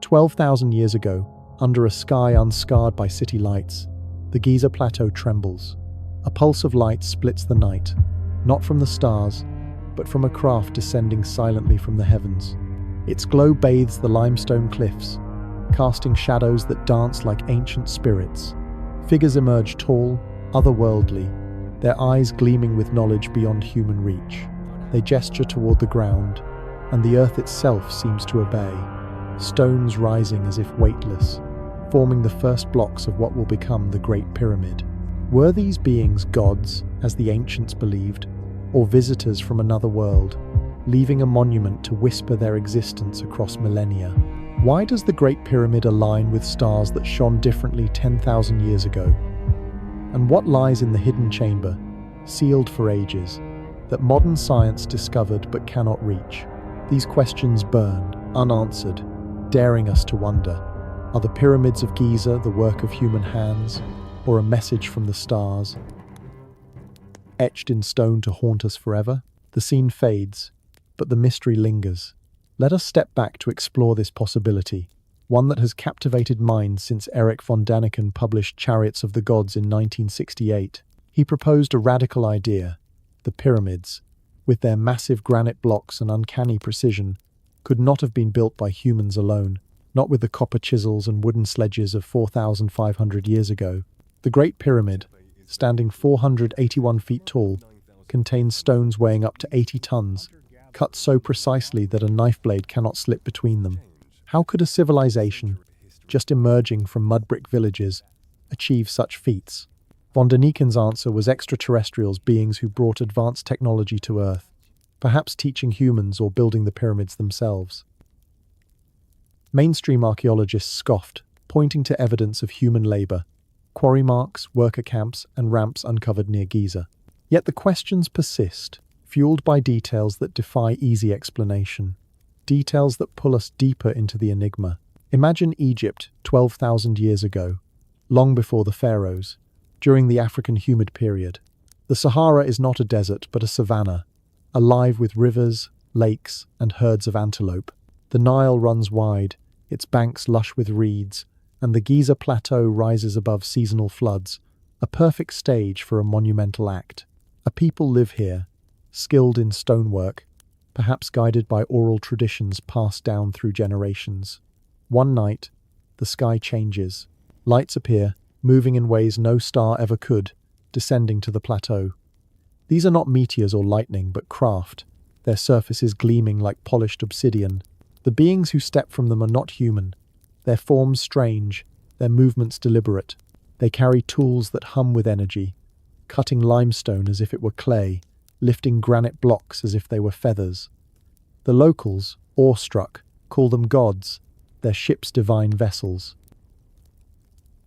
12,000 years ago, under a sky unscarred by city lights, the Giza Plateau trembles. A pulse of light splits the night, not from the stars, but from a craft descending silently from the heavens. Its glow bathes the limestone cliffs, casting shadows that dance like ancient spirits. Figures emerge tall, otherworldly, their eyes gleaming with knowledge beyond human reach. They gesture toward the ground, and the earth itself seems to obey, stones rising as if weightless, forming the first blocks of what will become the Great Pyramid. Were these beings gods, as the ancients believed, or visitors from another world, leaving a monument to whisper their existence across millennia? Why does the Great Pyramid align with stars that shone differently 10,000 years ago? And what lies in the hidden chamber, sealed for ages, that modern science discovered but cannot reach? These questions burn, unanswered, daring us to wonder. Are the pyramids of Giza the work of human hands, or a message from the stars, etched in stone to haunt us forever? The scene fades, but the mystery lingers. Let us step back to explore this possibility, one that has captivated minds since Erich von Däniken published Chariots of the Gods in 1968. He proposed a radical idea. The pyramids, with their massive granite blocks and uncanny precision, could not have been built by humans alone, not with the copper chisels and wooden sledges of 4,500 years ago. The Great Pyramid, standing 481 feet tall, contains stones weighing up to 80 tons, cut so precisely that a knife blade cannot slip between them. How could a civilization, just emerging from mud brick villages, achieve such feats? Von Däniken's answer was extraterrestrials, beings who brought advanced technology to Earth, perhaps teaching humans or building the pyramids themselves. Mainstream archaeologists scoffed, pointing to evidence of human labor, quarry marks, worker camps, and ramps uncovered near Giza. Yet the questions persist, fueled by details that defy easy explanation, details that pull us deeper into the enigma. Imagine Egypt 12,000 years ago, long before the pharaohs, during the African humid period. The Sahara is not a desert but a savanna, alive with rivers, lakes, and herds of antelope. The Nile runs wide, its banks lush with reeds, and the Giza Plateau rises above seasonal floods, a perfect stage for a monumental act. A people live here, skilled in stonework, perhaps guided by oral traditions passed down through generations. One night, the sky changes. Lights appear, moving in ways no star ever could, descending to the plateau. These are not meteors or lightning, but craft, their surfaces gleaming like polished obsidian. The beings who step from them are not human, their forms strange, their movements deliberate. They carry tools that hum with energy, cutting limestone as if it were clay, lifting granite blocks as if they were feathers. The locals, awestruck, call them gods, their ships divine vessels.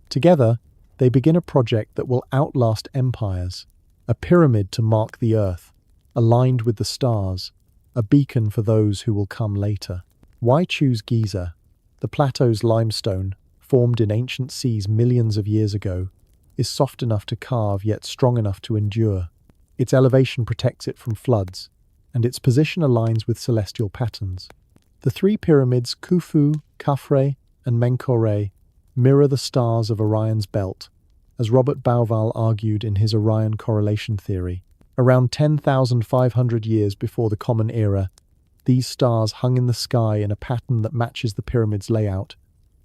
Together, they begin a project that will outlast empires, a pyramid to mark the earth, aligned with the stars, a beacon for those who will come later. Why choose Giza? The plateau's limestone, formed in ancient seas millions of years ago, is soft enough to carve yet strong enough to endure. Its elevation protects it from floods, and its position aligns with celestial patterns. The three pyramids, Khufu, Khafre, and Menkaure, mirror the stars of Orion's belt, as Robert Bauval argued in his Orion correlation theory. Around 10,500 years before the Common Era, these stars hung in the sky in a pattern that matches the pyramid's layout,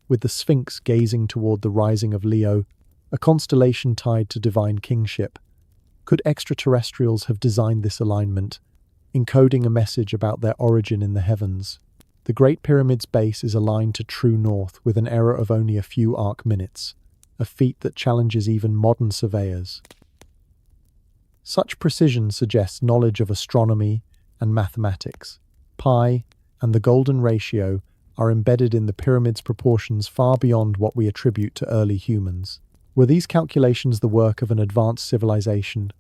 with the Sphinx gazing toward the rising of Leo, a constellation tied to divine kingship. Could extraterrestrials have designed this alignment, encoding a message about their origin in the heavens? The Great Pyramid's base is aligned to true north with an error of only a few arc minutes, a feat that challenges even modern surveyors. Such precision suggests knowledge of astronomy and mathematics. Pi and the golden ratio are embedded in the pyramid's proportions far beyond what we attribute to early humans. Were these calculations the work of an advanced civilization,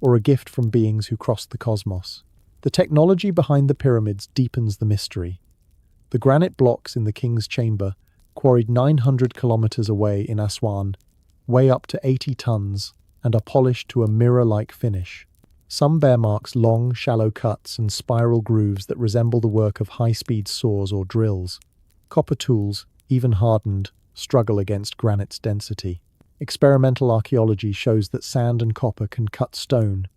or a gift from beings who crossed the cosmos? The technology behind the pyramids deepens the mystery. The granite blocks in the king's chamber, quarried 900 kilometers away in Aswan, weigh up to 80 tons and are polished to a mirror-like finish. Some bear marks long, shallow cuts and spiral grooves that resemble the work of high-speed saws or drills. Copper tools, even hardened, struggle against granite's density. Experimental archaeology shows that sand and copper can cut stone,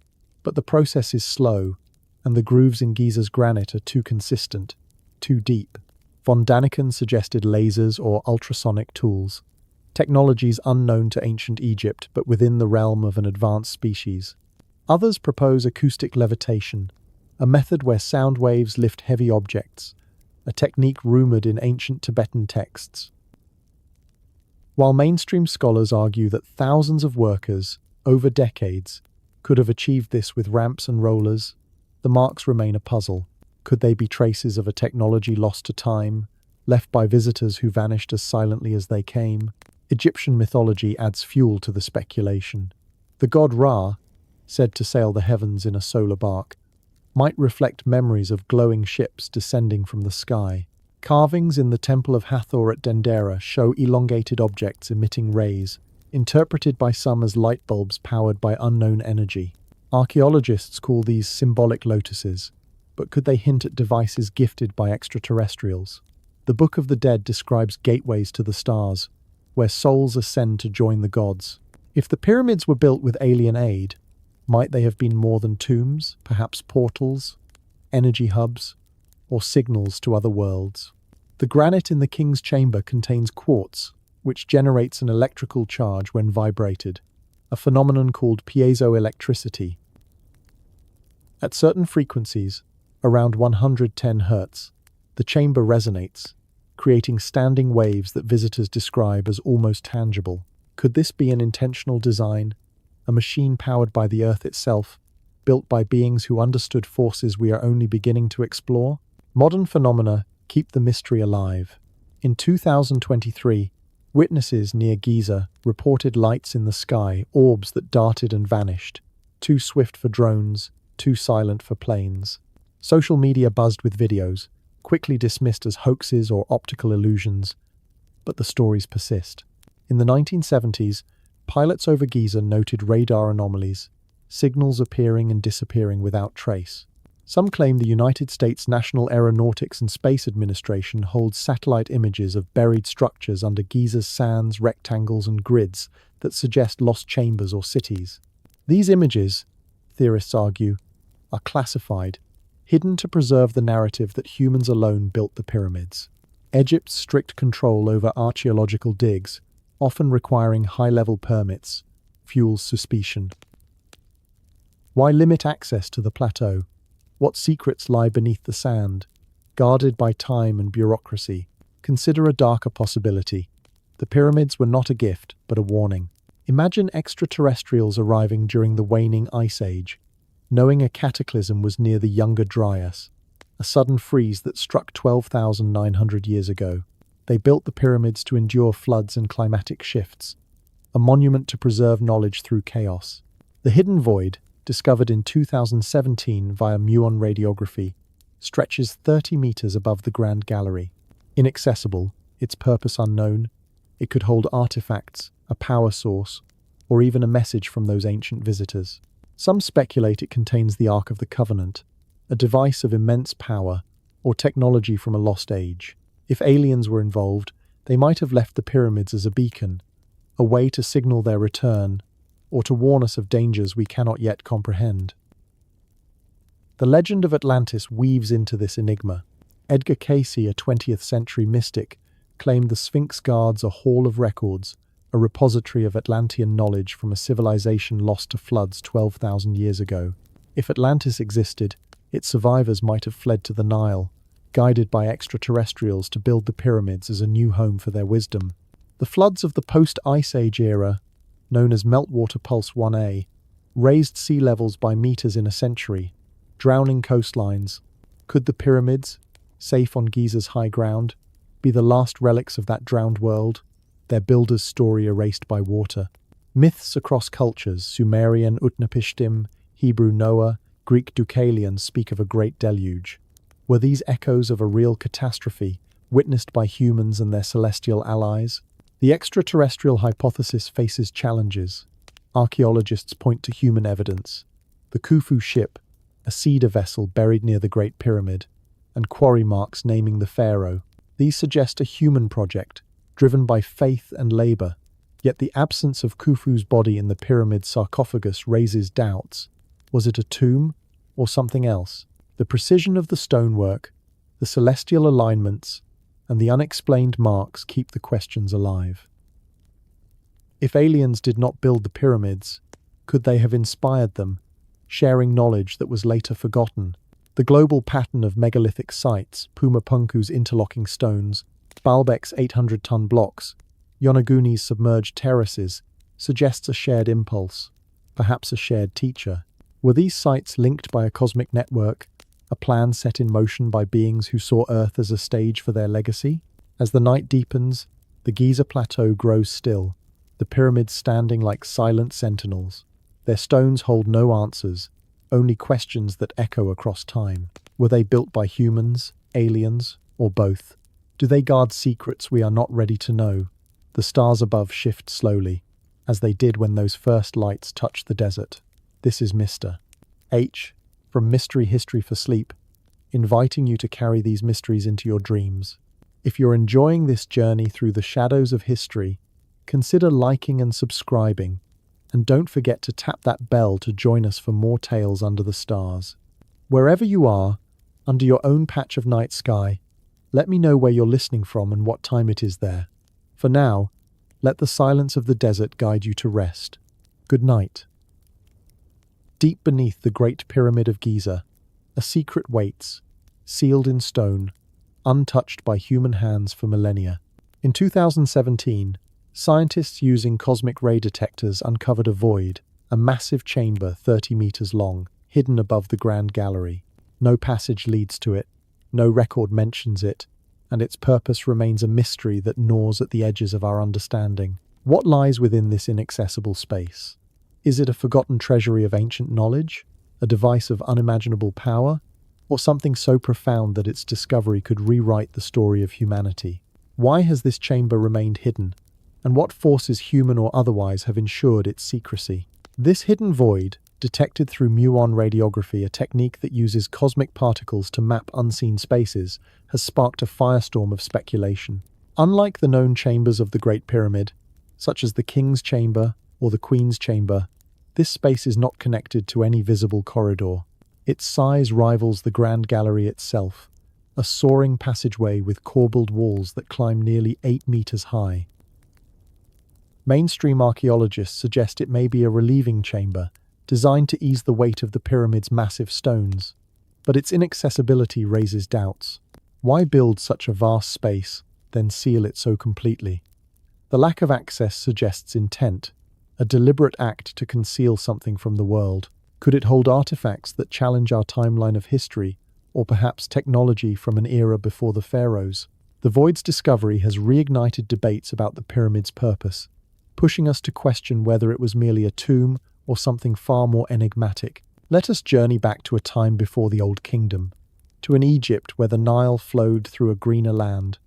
but the process is slow, and the grooves in Giza's granite are too consistent, too deep. Von Daniken suggested lasers or ultrasonic tools, technologies unknown to ancient Egypt but within the realm of an advanced species. Others propose acoustic levitation, a method where sound waves lift heavy objects, a technique rumored in ancient Tibetan texts. While mainstream scholars argue that thousands of workers, over decades, could have achieved this with ramps and rollers, the marks remain a puzzle. Could they be traces of a technology lost to time, left by visitors who vanished as silently as they came? Egyptian mythology adds fuel to the speculation. The god Ra, said to sail the heavens in a solar bark, might reflect memories of glowing ships descending from the sky. Carvings in the Temple of Hathor at Dendera show elongated objects emitting rays, interpreted by some as light bulbs powered by unknown energy. Archaeologists call these symbolic lotuses, but could they hint at devices gifted by extraterrestrials? The Book of the Dead describes gateways to the stars, where souls ascend to join the gods. If the pyramids were built with alien aid, might they have been more than tombs, perhaps portals, energy hubs, or signals to other worlds? The granite in the king's chamber contains quartz, which generates an electrical charge when vibrated, a phenomenon called piezoelectricity. At certain frequencies, around 110 Hz, the chamber resonates, creating standing waves that visitors describe as almost tangible. Could this be an intentional design, a machine powered by the Earth itself, built by beings who understood forces we are only beginning to explore? Modern phenomena keep the mystery alive. In 2023, witnesses near Giza reported lights in the sky, orbs that darted and vanished, too swift for drones, too silent for planes. Social media buzzed with videos, quickly dismissed as hoaxes or optical illusions, but the stories persist. In the 1970s, pilots over Giza noted radar anomalies, signals appearing and disappearing without trace. Some claim the United States National Aeronautics and Space Administration holds satellite images of buried structures under Giza's sands, rectangles, and grids that suggest lost chambers or cities. These images, theorists argue, are classified, hidden to preserve the narrative that humans alone built the pyramids. Egypt's strict control over archaeological digs, often requiring high-level permits, fuels suspicion. Why limit access to the plateau? What secrets lie beneath the sand, guarded by time and bureaucracy? Consider a darker possibility. The pyramids were not a gift, but a warning. Imagine extraterrestrials arriving during the waning Ice Age, knowing a cataclysm was near the Younger Dryas, a sudden freeze that struck 12,900 years ago. They built the pyramids to endure floods and climatic shifts, a monument to preserve knowledge through chaos. The hidden void, discovered in 2017 via muon radiography, stretches 30 meters above the Grand Gallery. Inaccessible, its purpose unknown, it could hold artifacts, a power source, or even a message from those ancient visitors. Some speculate it contains the Ark of the Covenant, a device of immense power, or technology from a lost age. If aliens were involved, they might have left the pyramids as a beacon, a way to signal their return, or to warn us of dangers we cannot yet comprehend. The legend of Atlantis weaves into this enigma. Edgar Cayce, a 20th century mystic, claimed the Sphinx guards a hall of records, a repository of Atlantean knowledge from a civilization lost to floods 12,000 years ago. If Atlantis existed, its survivors might have fled to the Nile, guided by extraterrestrials to build the pyramids as a new home for their wisdom. The floods of the post-Ice Age era, known as Meltwater Pulse 1A, raised sea levels by meters in a century, drowning coastlines. Could the pyramids, safe on Giza's high ground, be the last relics of that drowned world, their builder's story erased by water? Myths across cultures, Sumerian Utnapishtim, Hebrew Noah, Greek Deucalion, speak of a great deluge. Were these echoes of a real catastrophe, witnessed by humans and their celestial allies? The extraterrestrial hypothesis faces challenges. Archaeologists point to human evidence: the Khufu ship, a cedar vessel buried near the Great Pyramid, and quarry marks naming the pharaoh. These suggest a human project, driven by faith and labor. Yet the absence of Khufu's body in the pyramid sarcophagus raises doubts. Was it a tomb or something else? The precision of the stonework, the celestial alignments, and the unexplained marks keep the questions alive. If aliens did not build the pyramids, could they have inspired them, sharing knowledge that was later forgotten? The global pattern of megalithic sites, Pumapunku's interlocking stones, Baalbek's 800-ton blocks, Yonaguni's submerged terraces, suggests a shared impulse, perhaps a shared teacher. Were these sites linked by a cosmic network, a plan set in motion by beings who saw Earth as a stage for their legacy? As the night deepens, the Giza Plateau grows still, the pyramids standing like silent sentinels. Their stones hold no answers, only questions that echo across time. Were they built by humans, aliens, or both? Do they guard secrets we are not ready to know? The stars above shift slowly, as they did when those first lights touched the desert. This is Mr. H, from Mystery History for Sleep, inviting you to carry these mysteries into your dreams. If you're enjoying this journey through the shadows of history, consider liking and subscribing, and don't forget to tap that bell to join us for more tales under the stars. Wherever you are, under your own patch of night sky, let me know where you're listening from and what time it is there. For now, let the silence of the desert guide you to rest. Good night. Deep beneath the Great Pyramid of Giza, a secret waits, sealed in stone, untouched by human hands for millennia. In 2017, scientists using cosmic ray detectors uncovered a void, a massive chamber 30 meters long, hidden above the Grand Gallery. No passage leads to it, no record mentions it, and its purpose remains a mystery that gnaws at the edges of our understanding. What lies within this inaccessible space? Is it a forgotten treasury of ancient knowledge, a device of unimaginable power, or something so profound that its discovery could rewrite the story of humanity? Why has this chamber remained hidden, and what forces, human or otherwise, have ensured its secrecy? This hidden void, detected through muon radiography, a technique that uses cosmic particles to map unseen spaces, has sparked a firestorm of speculation. Unlike the known chambers of the Great Pyramid, such as the King's Chamber or the Queen's Chamber, this space is not connected to any visible corridor. Its size rivals the Grand Gallery itself, a soaring passageway with corbelled walls that climb nearly 8 meters high. Mainstream archaeologists suggest it may be a relieving chamber, designed to ease the weight of the pyramid's massive stones. But its inaccessibility raises doubts. Why build such a vast space, then seal it so completely? The lack of access suggests intent, a deliberate act to conceal something from the world. Could it hold artifacts that challenge our timeline of history, or perhaps technology from an era before the pharaohs? The void's discovery has reignited debates about the pyramid's purpose, pushing us to question whether it was merely a tomb or something far more enigmatic. Let us journey back to a time before the Old Kingdom, to an Egypt where the Nile flowed through a greener land,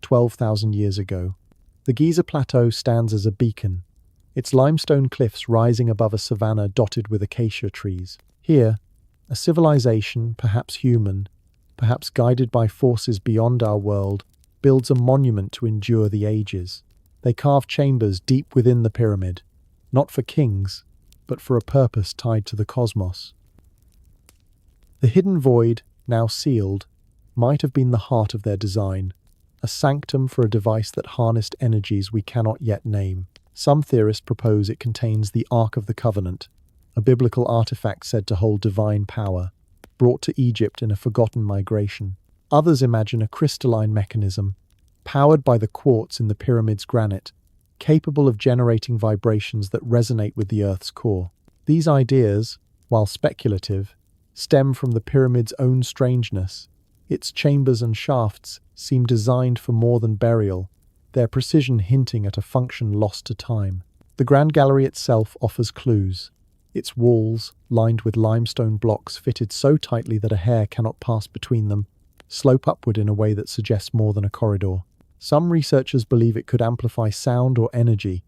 12,000 years ago. The Giza Plateau stands as a beacon, its limestone cliffs rising above a savanna dotted with acacia trees. Here, a civilization, perhaps human, perhaps guided by forces beyond our world, builds a monument to endure the ages. They carve chambers deep within the pyramid, not for kings, but for a purpose tied to the cosmos. The hidden void, now sealed, might have been the heart of their design, a sanctum for a device that harnessed energies we cannot yet name. Some theorists propose it contains the Ark of the Covenant, a biblical artifact said to hold divine power, brought to Egypt in a forgotten migration. Others imagine a crystalline mechanism, powered by the quartz in the pyramid's granite, capable of generating vibrations that resonate with the Earth's core. These ideas, while speculative, stem from the pyramid's own strangeness. Its chambers and shafts seem designed for more than burial, their precision hinting at a function lost to time. The Grand Gallery itself offers clues. Its walls, lined with limestone blocks fitted so tightly that a hair cannot pass between them, slope upward in a way that suggests more than a corridor. Some researchers believe it could amplify sound or energy,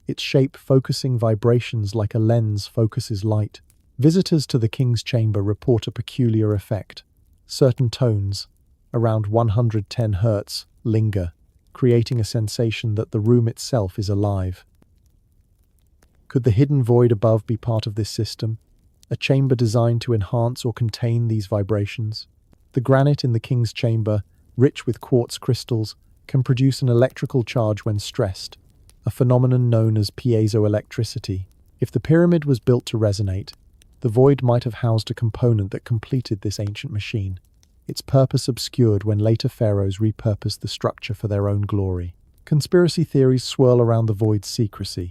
its shape focusing vibrations like a lens focuses light. Visitors to the King's Chamber report a peculiar effect. Certain tones, around 110 Hz, linger, creating a sensation that the room itself is alive. Could the hidden void above be part of this system? A chamber designed to enhance or contain these vibrations? The granite in the king's chamber, rich with quartz crystals, can produce an electrical charge when stressed, a phenomenon known as piezoelectricity. If the pyramid was built to resonate, the void might have housed a component that completed this ancient machine, its purpose obscured when later pharaohs repurposed the structure for their own glory. Conspiracy theories swirl around the void's secrecy.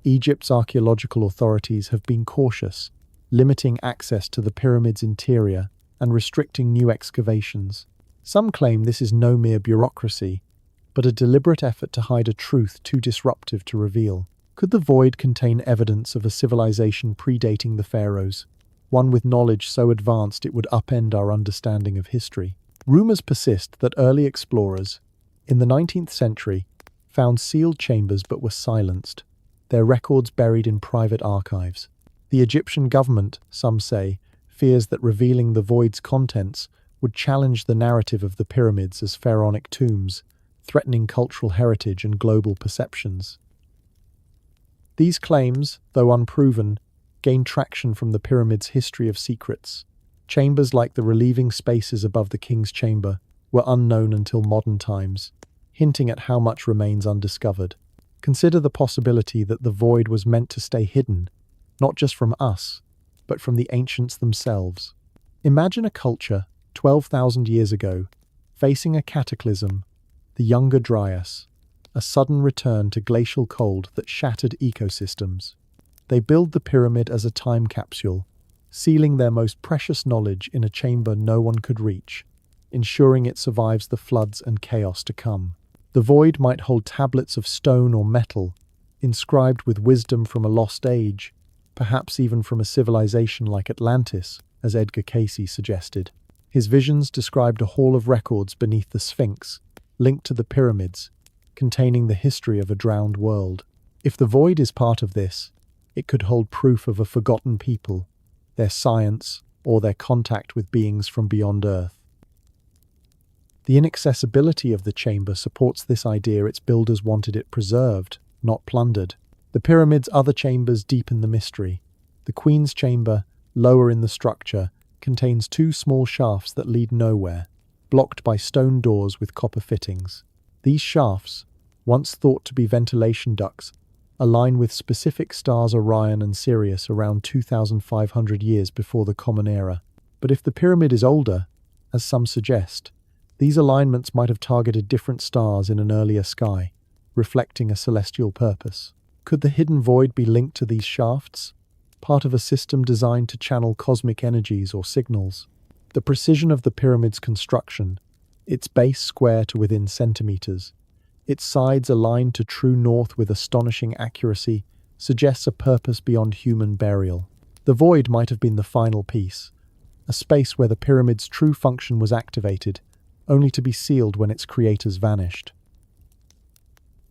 Egypt's archaeological authorities have been cautious, limiting access to the pyramid's interior and restricting new excavations. Some claim this is no mere bureaucracy, but a deliberate effort to hide a truth too disruptive to reveal. Could the void contain evidence of a civilization predating the pharaohs, one with knowledge so advanced it would upend our understanding of history? Rumors persist that early explorers, in the 19th century, found sealed chambers but were silenced, their records buried in private archives. The Egyptian government, some say, fears that revealing the void's contents would challenge the narrative of the pyramids as pharaonic tombs, threatening cultural heritage and global perceptions. These claims, though unproven, gain traction from the pyramid's history of secrets. Chambers like the relieving spaces above the king's chamber were unknown until modern times, hinting at how much remains undiscovered. Consider the possibility that the void was meant to stay hidden, not just from us, but from the ancients themselves. Imagine a culture, 12,000 years ago, facing a cataclysm, the Younger Dryas, a sudden return to glacial cold that shattered ecosystems. They build the pyramid as a time capsule, sealing their most precious knowledge in a chamber no one could reach, ensuring it survives the floods and chaos to come. The void might hold tablets of stone or metal, inscribed with wisdom from a lost age, perhaps even from a civilization like Atlantis, as Edgar Cayce suggested. His visions described a hall of records beneath the Sphinx, linked to the pyramids, containing the history of a drowned world. If the void is part of this, it could hold proof of a forgotten people, their science, or their contact with beings from beyond Earth. The inaccessibility of the chamber supports this idea its builders wanted it preserved, not plundered. The pyramid's other chambers deepen the mystery. The Queen's chamber, lower in the structure, contains two small shafts that lead nowhere, blocked by stone doors with copper fittings. These shafts, once thought to be ventilation ducts, align with specific stars Orion and Sirius around 2,500 years before the Common Era. But if the pyramid is older, as some suggest, these alignments might have targeted different stars in an earlier sky, reflecting a celestial purpose. Could the hidden void be linked to these shafts, part of a system designed to channel cosmic energies or signals? The precision of the pyramid's construction, its base square to within centimeters, its sides aligned to true north with astonishing accuracy, suggests a purpose beyond human burial. The void might have been the final piece, a space where the pyramid's true function was activated, only to be sealed when its creators vanished.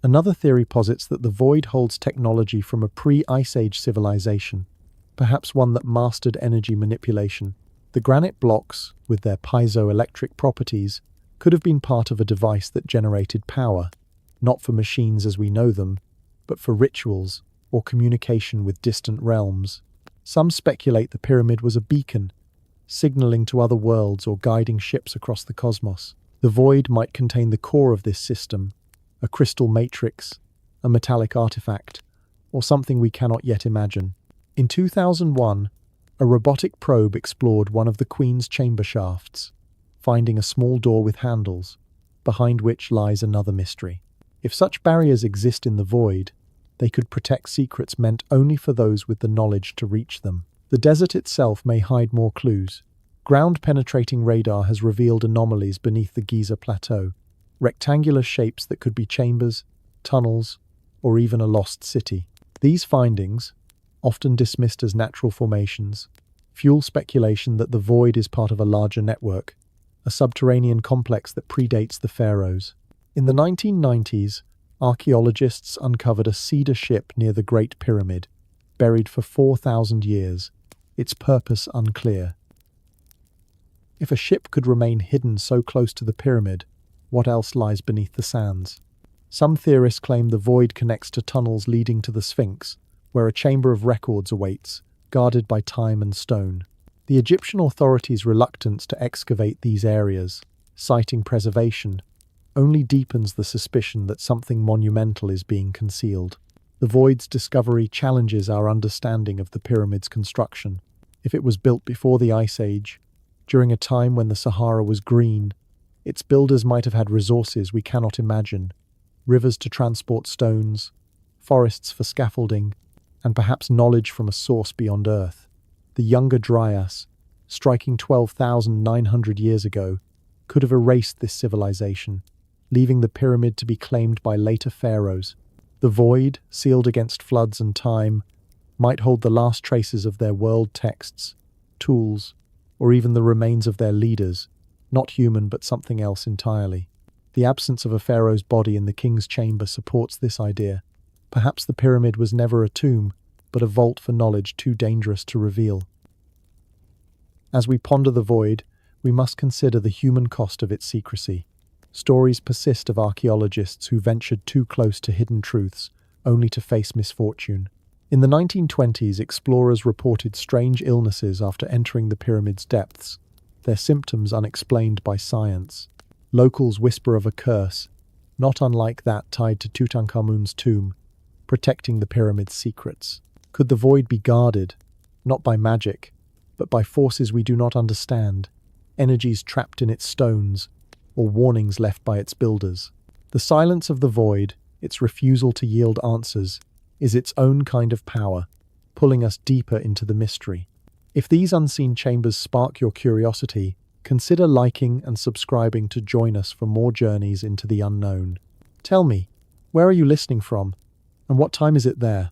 Another theory posits that the void holds technology from a pre-Ice Age civilization, perhaps one that mastered energy manipulation. The granite blocks, with their piezoelectric properties, could have been part of a device that generated power, not for machines as we know them, but for rituals or communication with distant realms. Some speculate the pyramid was a beacon, signaling to other worlds or guiding ships across the cosmos. The void might contain the core of this system, a crystal matrix, a metallic artifact, or something we cannot yet imagine. In 2001, a robotic probe explored one of the Queen's chamber shafts, finding a small door with handles, behind which lies another mystery. If such barriers exist in the void, they could protect secrets meant only for those with the knowledge to reach them. The desert itself may hide more clues. Ground-penetrating radar has revealed anomalies beneath the Giza Plateau, rectangular shapes that could be chambers, tunnels, or even a lost city. These findings, often dismissed as natural formations, fuel speculation that the void is part of a larger network, a subterranean complex that predates the pharaohs. In the 1990s, archaeologists uncovered a cedar ship near the Great Pyramid, buried for 4,000 years, its purpose unclear. If a ship could remain hidden so close to the pyramid, What else lies beneath the sands? Some theorists claim the void connects to tunnels leading to the Sphinx, where a chamber of records awaits, guarded by time and stone. The Egyptian authorities' reluctance to excavate these areas, citing preservation, only deepens the suspicion that something monumental is being concealed. The void's discovery challenges our understanding of the pyramid's construction. If it was built before the Ice Age, during a time when the Sahara was green, its builders might have had resources we cannot imagine: rivers to transport stones, forests for scaffolding, and perhaps knowledge from a source beyond Earth. The younger Dryas, striking 12,900 years ago, could have erased this civilization, leaving the pyramid to be claimed by later pharaohs. The void, sealed against floods and time, might hold the last traces of their world texts, tools, or even the remains of their leaders, not human but something else entirely. The absence of a pharaoh's body in the king's chamber supports this idea. Perhaps the pyramid was never a tomb, but a vault for knowledge too dangerous to reveal. As we ponder the void, we must consider the human cost of its secrecy. Stories persist of archaeologists who ventured too close to hidden truths, only to face misfortune. In the 1920s, explorers reported strange illnesses after entering the pyramid's depths, their symptoms unexplained by science. Locals whisper of a curse, not unlike that tied to Tutankhamun's tomb, protecting the pyramid's secrets. Could the void be guarded, not by magic, but by forces we do not understand, energies trapped in its stones, or warnings left by its builders? The silence of the void, its refusal to yield answers, is its own kind of power, pulling us deeper into the mystery. If these unseen chambers spark your curiosity, consider liking and subscribing to join us for more journeys into the unknown. Tell me, where are you listening from, and what time is it there?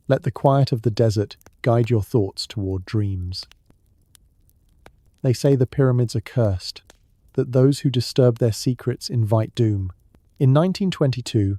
Let the quiet of the desert guide your thoughts toward dreams. They say the pyramids are cursed, that those who disturb their secrets invite doom. In 1922,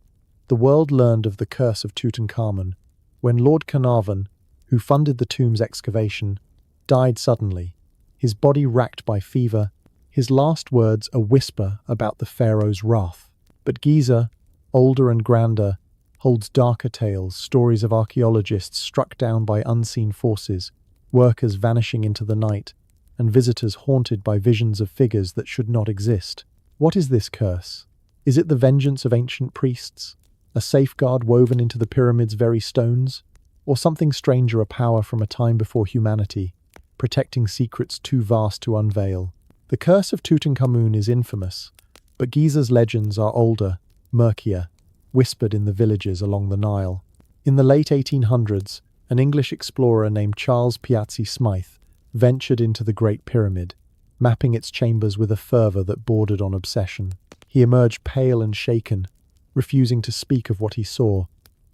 the world learned of the curse of Tutankhamun when Lord Carnarvon, who funded the tomb's excavation, died suddenly, his body racked by fever, his last words a whisper about the pharaoh's wrath. But Giza, older and grander, holds darker tales, stories of archaeologists struck down by unseen forces, workers vanishing into the night, and visitors haunted by visions of figures that should not exist. What is this curse? Is it the vengeance of ancient priests, a safeguard woven into the pyramid's very stones, or something stranger, a power from a time before humanity, protecting secrets too vast to unveil? The curse of Tutankhamun is infamous, but Giza's legends are older, murkier, whispered in the villages along the Nile. In the late 1800s, an English explorer named Charles Piazzi Smythe ventured into the Great Pyramid, mapping its chambers with a fervor that bordered on obsession. He emerged pale and shaken, refusing to speak of what he saw,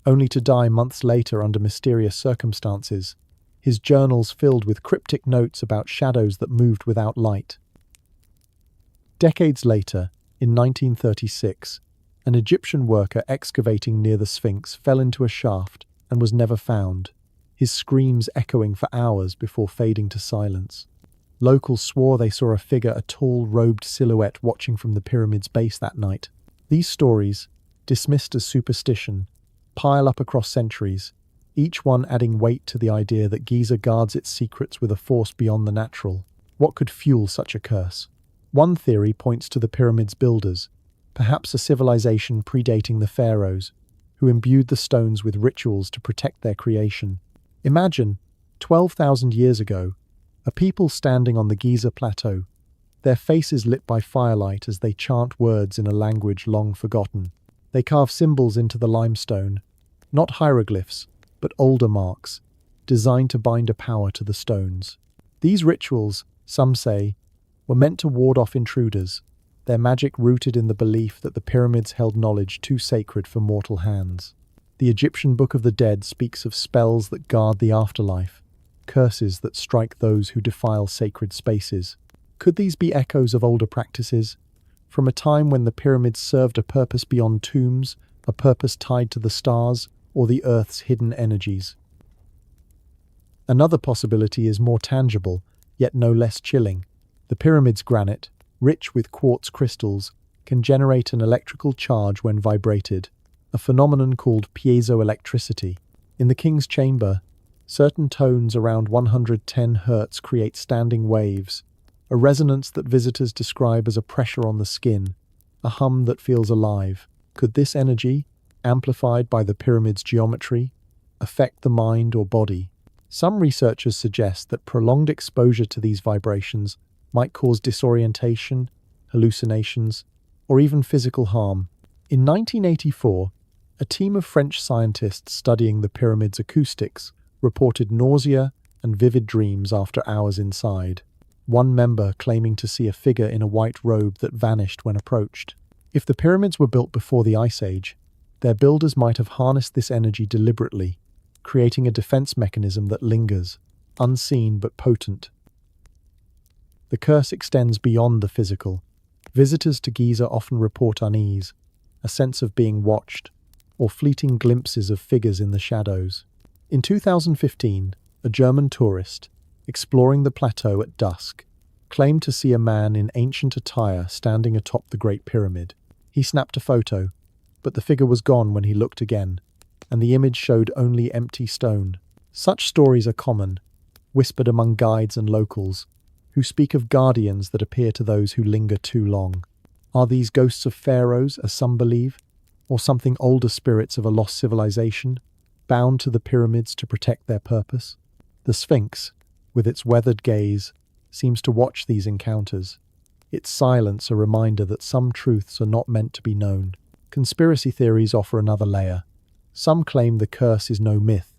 only to die months later under mysterious circumstances, his journals filled with cryptic notes about shadows that moved without light. Decades later, in 1936, an Egyptian worker excavating near the Sphinx fell into a shaft and was never found, his screams echoing for hours before fading to silence. Locals swore they saw a figure, a tall, robed silhouette watching from the pyramid's base that night. These stories, dismissed as superstition, pile up across centuries, each one adding weight to the idea that Giza guards its secrets with a force beyond the natural. What could fuel such a curse? One theory points to the pyramid's builders, perhaps a civilization predating the pharaohs, who imbued the stones with rituals to protect their creation. Imagine, 12,000 years ago, a people standing on the Giza plateau, their faces lit by firelight as they chant words in a language long forgotten. They carve symbols into the limestone, not hieroglyphs, but older marks, designed to bind a power to the stones. These rituals, some say, were meant to ward off intruders, their magic rooted in the belief that the pyramids held knowledge too sacred for mortal hands. The Egyptian Book of the Dead speaks of spells that guard the afterlife, curses that strike those who defile sacred spaces. Could these be echoes of older practices, from a time when the pyramids served a purpose beyond tombs, a purpose tied to the stars or the Earth's hidden energies? Another possibility is more tangible, yet no less chilling. The pyramid's granite, rich with quartz crystals, can generate an electrical charge when vibrated, a phenomenon called piezoelectricity. In the king's chamber, certain tones around 110 Hz create standing waves, a resonance that visitors describe as a pressure on the skin, a hum that feels alive. Could this energy, amplified by the pyramid's geometry, affect the mind or body? Some researchers suggest that prolonged exposure to these vibrations might cause disorientation, hallucinations, or even physical harm. In 1984, a team of French scientists studying the pyramid's acoustics reported nausea and vivid dreams after hours inside, one member claiming to see a figure in a white robe that vanished when approached. If the pyramids were built before the Ice Age, their builders might have harnessed this energy deliberately, creating a defense mechanism that lingers, unseen but potent. The curse extends beyond the physical. Visitors to Giza often report unease, a sense of being watched, or fleeting glimpses of figures in the shadows. In 2015, a German tourist, exploring the plateau at dusk, claimed to see a man in ancient attire standing atop the Great Pyramid. He snapped a photo, but the figure was gone when he looked again, and the image showed only empty stone. Such stories are common, whispered among guides and locals, who speak of guardians that appear to those who linger too long. Are these ghosts of pharaohs, as some believe, or something older spirits of a lost civilization, bound to the pyramids to protect their purpose? The Sphinx, with its weathered gaze, seems to watch these encounters, its silence a reminder that some truths are not meant to be known. Conspiracy theories offer another layer. Some claim the curse is no myth,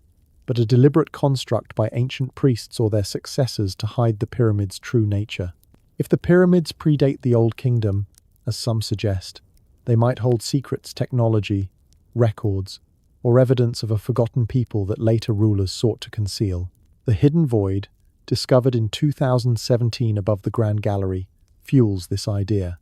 but a deliberate construct by ancient priests or their successors to hide the pyramid's true nature. If the pyramids predate the Old Kingdom, as some suggest, they might hold secrets, technology, records, or evidence of a forgotten people that later rulers sought to conceal. The hidden void, discovered in 2017 above the Grand Gallery, fuels this idea.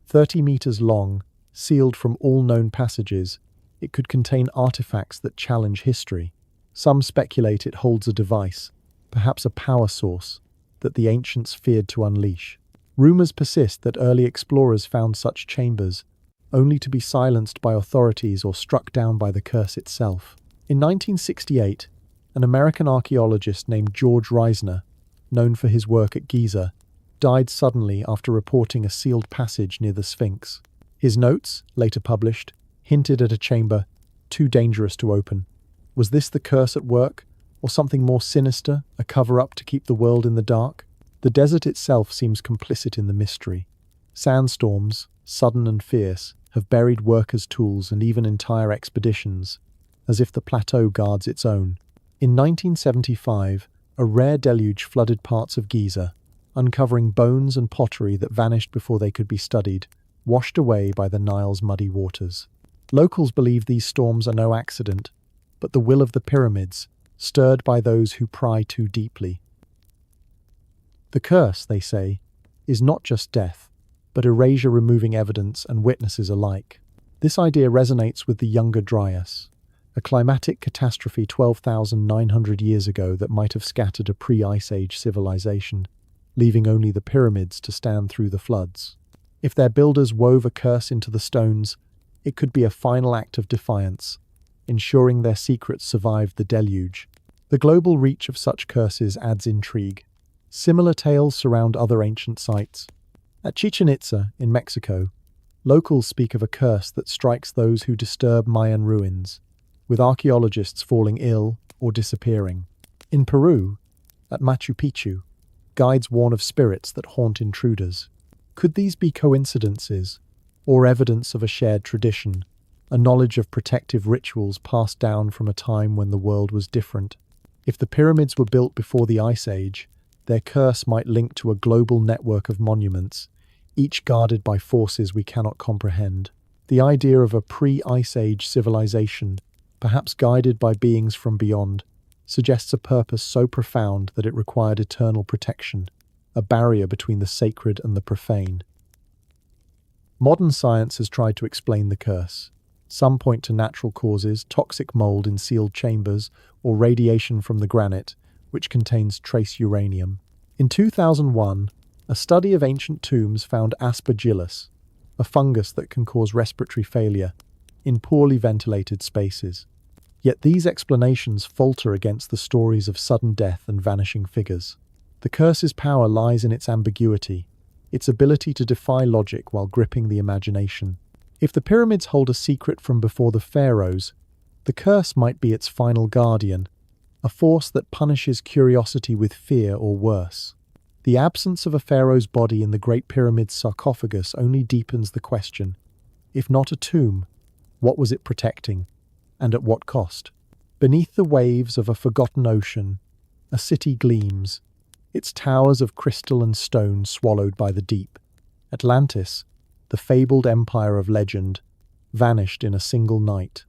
30 meters long, sealed from all known passages, it could contain artifacts that challenge history. Some speculate it holds a device, perhaps a power source, that the ancients feared to unleash. Rumors persist that early explorers found such chambers, only to be silenced by authorities or struck down by the curse itself. In 1968, an American archaeologist named George Reisner, known for his work at Giza, died suddenly after reporting a sealed passage near the Sphinx. His notes, later published, hinted at a chamber too dangerous to open. Was this the curse at work, or something more sinister, a cover-up to keep the world in the dark? The desert itself seems complicit in the mystery. Sandstorms, sudden and fierce, have buried workers' tools and even entire expeditions, as if the plateau guards its own. In 1975, a rare deluge flooded parts of Giza, uncovering bones and pottery that vanished before they could be studied, washed away by the Nile's muddy waters. Locals believe these storms are no accident, but the will of the pyramids, stirred by those who pry too deeply. The curse, they say, is not just death, but erasure removing evidence and witnesses alike. This idea resonates with the Younger Dryas, a climatic catastrophe 12,900 years ago that might have scattered a pre-Ice Age civilization, leaving only the pyramids to stand through the floods. If their builders wove a curse into the stones, it could be a final act of defiance, ensuring their secrets survived the deluge. The global reach of such curses adds intrigue. Similar tales surround other ancient sites. At Chichen Itza, in Mexico, locals speak of a curse that strikes those who disturb Mayan ruins, with archaeologists falling ill or disappearing. In Peru, at Machu Picchu, guides warn of spirits that haunt intruders. Could these be coincidences, or evidence of a shared tradition, a knowledge of protective rituals passed down from a time when the world was different? If the pyramids were built before the Ice Age, their curse might link to a global network of monuments, each guarded by forces we cannot comprehend. The idea of a pre-Ice Age civilization, perhaps guided by beings from beyond, suggests a purpose so profound that it required eternal protection, a barrier between the sacred and the profane. Modern science has tried to explain the curse. Some point to natural causes, toxic mold in sealed chambers, or radiation from the granite, which contains trace uranium. In 2001, A study of ancient tombs found aspergillus, a fungus that can cause respiratory failure, in poorly ventilated spaces. Yet these explanations falter against the stories of sudden death and vanishing figures. The curse's power lies in its ambiguity, its ability to defy logic while gripping the imagination. If the pyramids hold a secret from before the pharaohs, the curse might be its final guardian, a force that punishes curiosity with fear or worse. The absence of a pharaoh's body in the Great Pyramid's sarcophagus only deepens the question. If not a tomb, what was it protecting, and at what cost? Beneath the waves of a forgotten ocean, a city gleams, its towers of crystal and stone swallowed by the deep. Atlantis, the fabled empire of legend, vanished in a single night,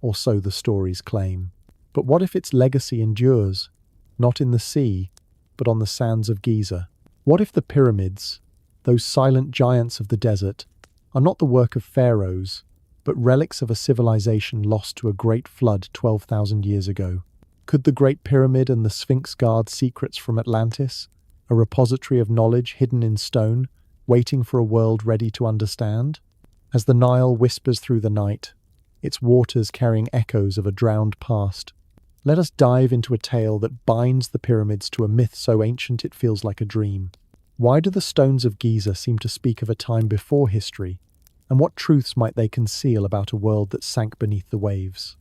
or so the stories claim. But what if its legacy endures, not in the sea, but on the sands of Giza? What if the pyramids, those silent giants of the desert, are not the work of pharaohs, but relics of a civilization lost to a great flood 12,000 years ago? Could the Great Pyramid and the Sphinx guard secrets from Atlantis, a repository of knowledge hidden in stone, waiting for a world ready to understand? As the Nile whispers through the night, its waters carrying echoes of a drowned past, let us dive into a tale that binds the pyramids to a myth so ancient it feels like a dream. Why do the stones of Giza seem to speak of a time before history, and what truths might they conceal about a world that sank beneath the waves?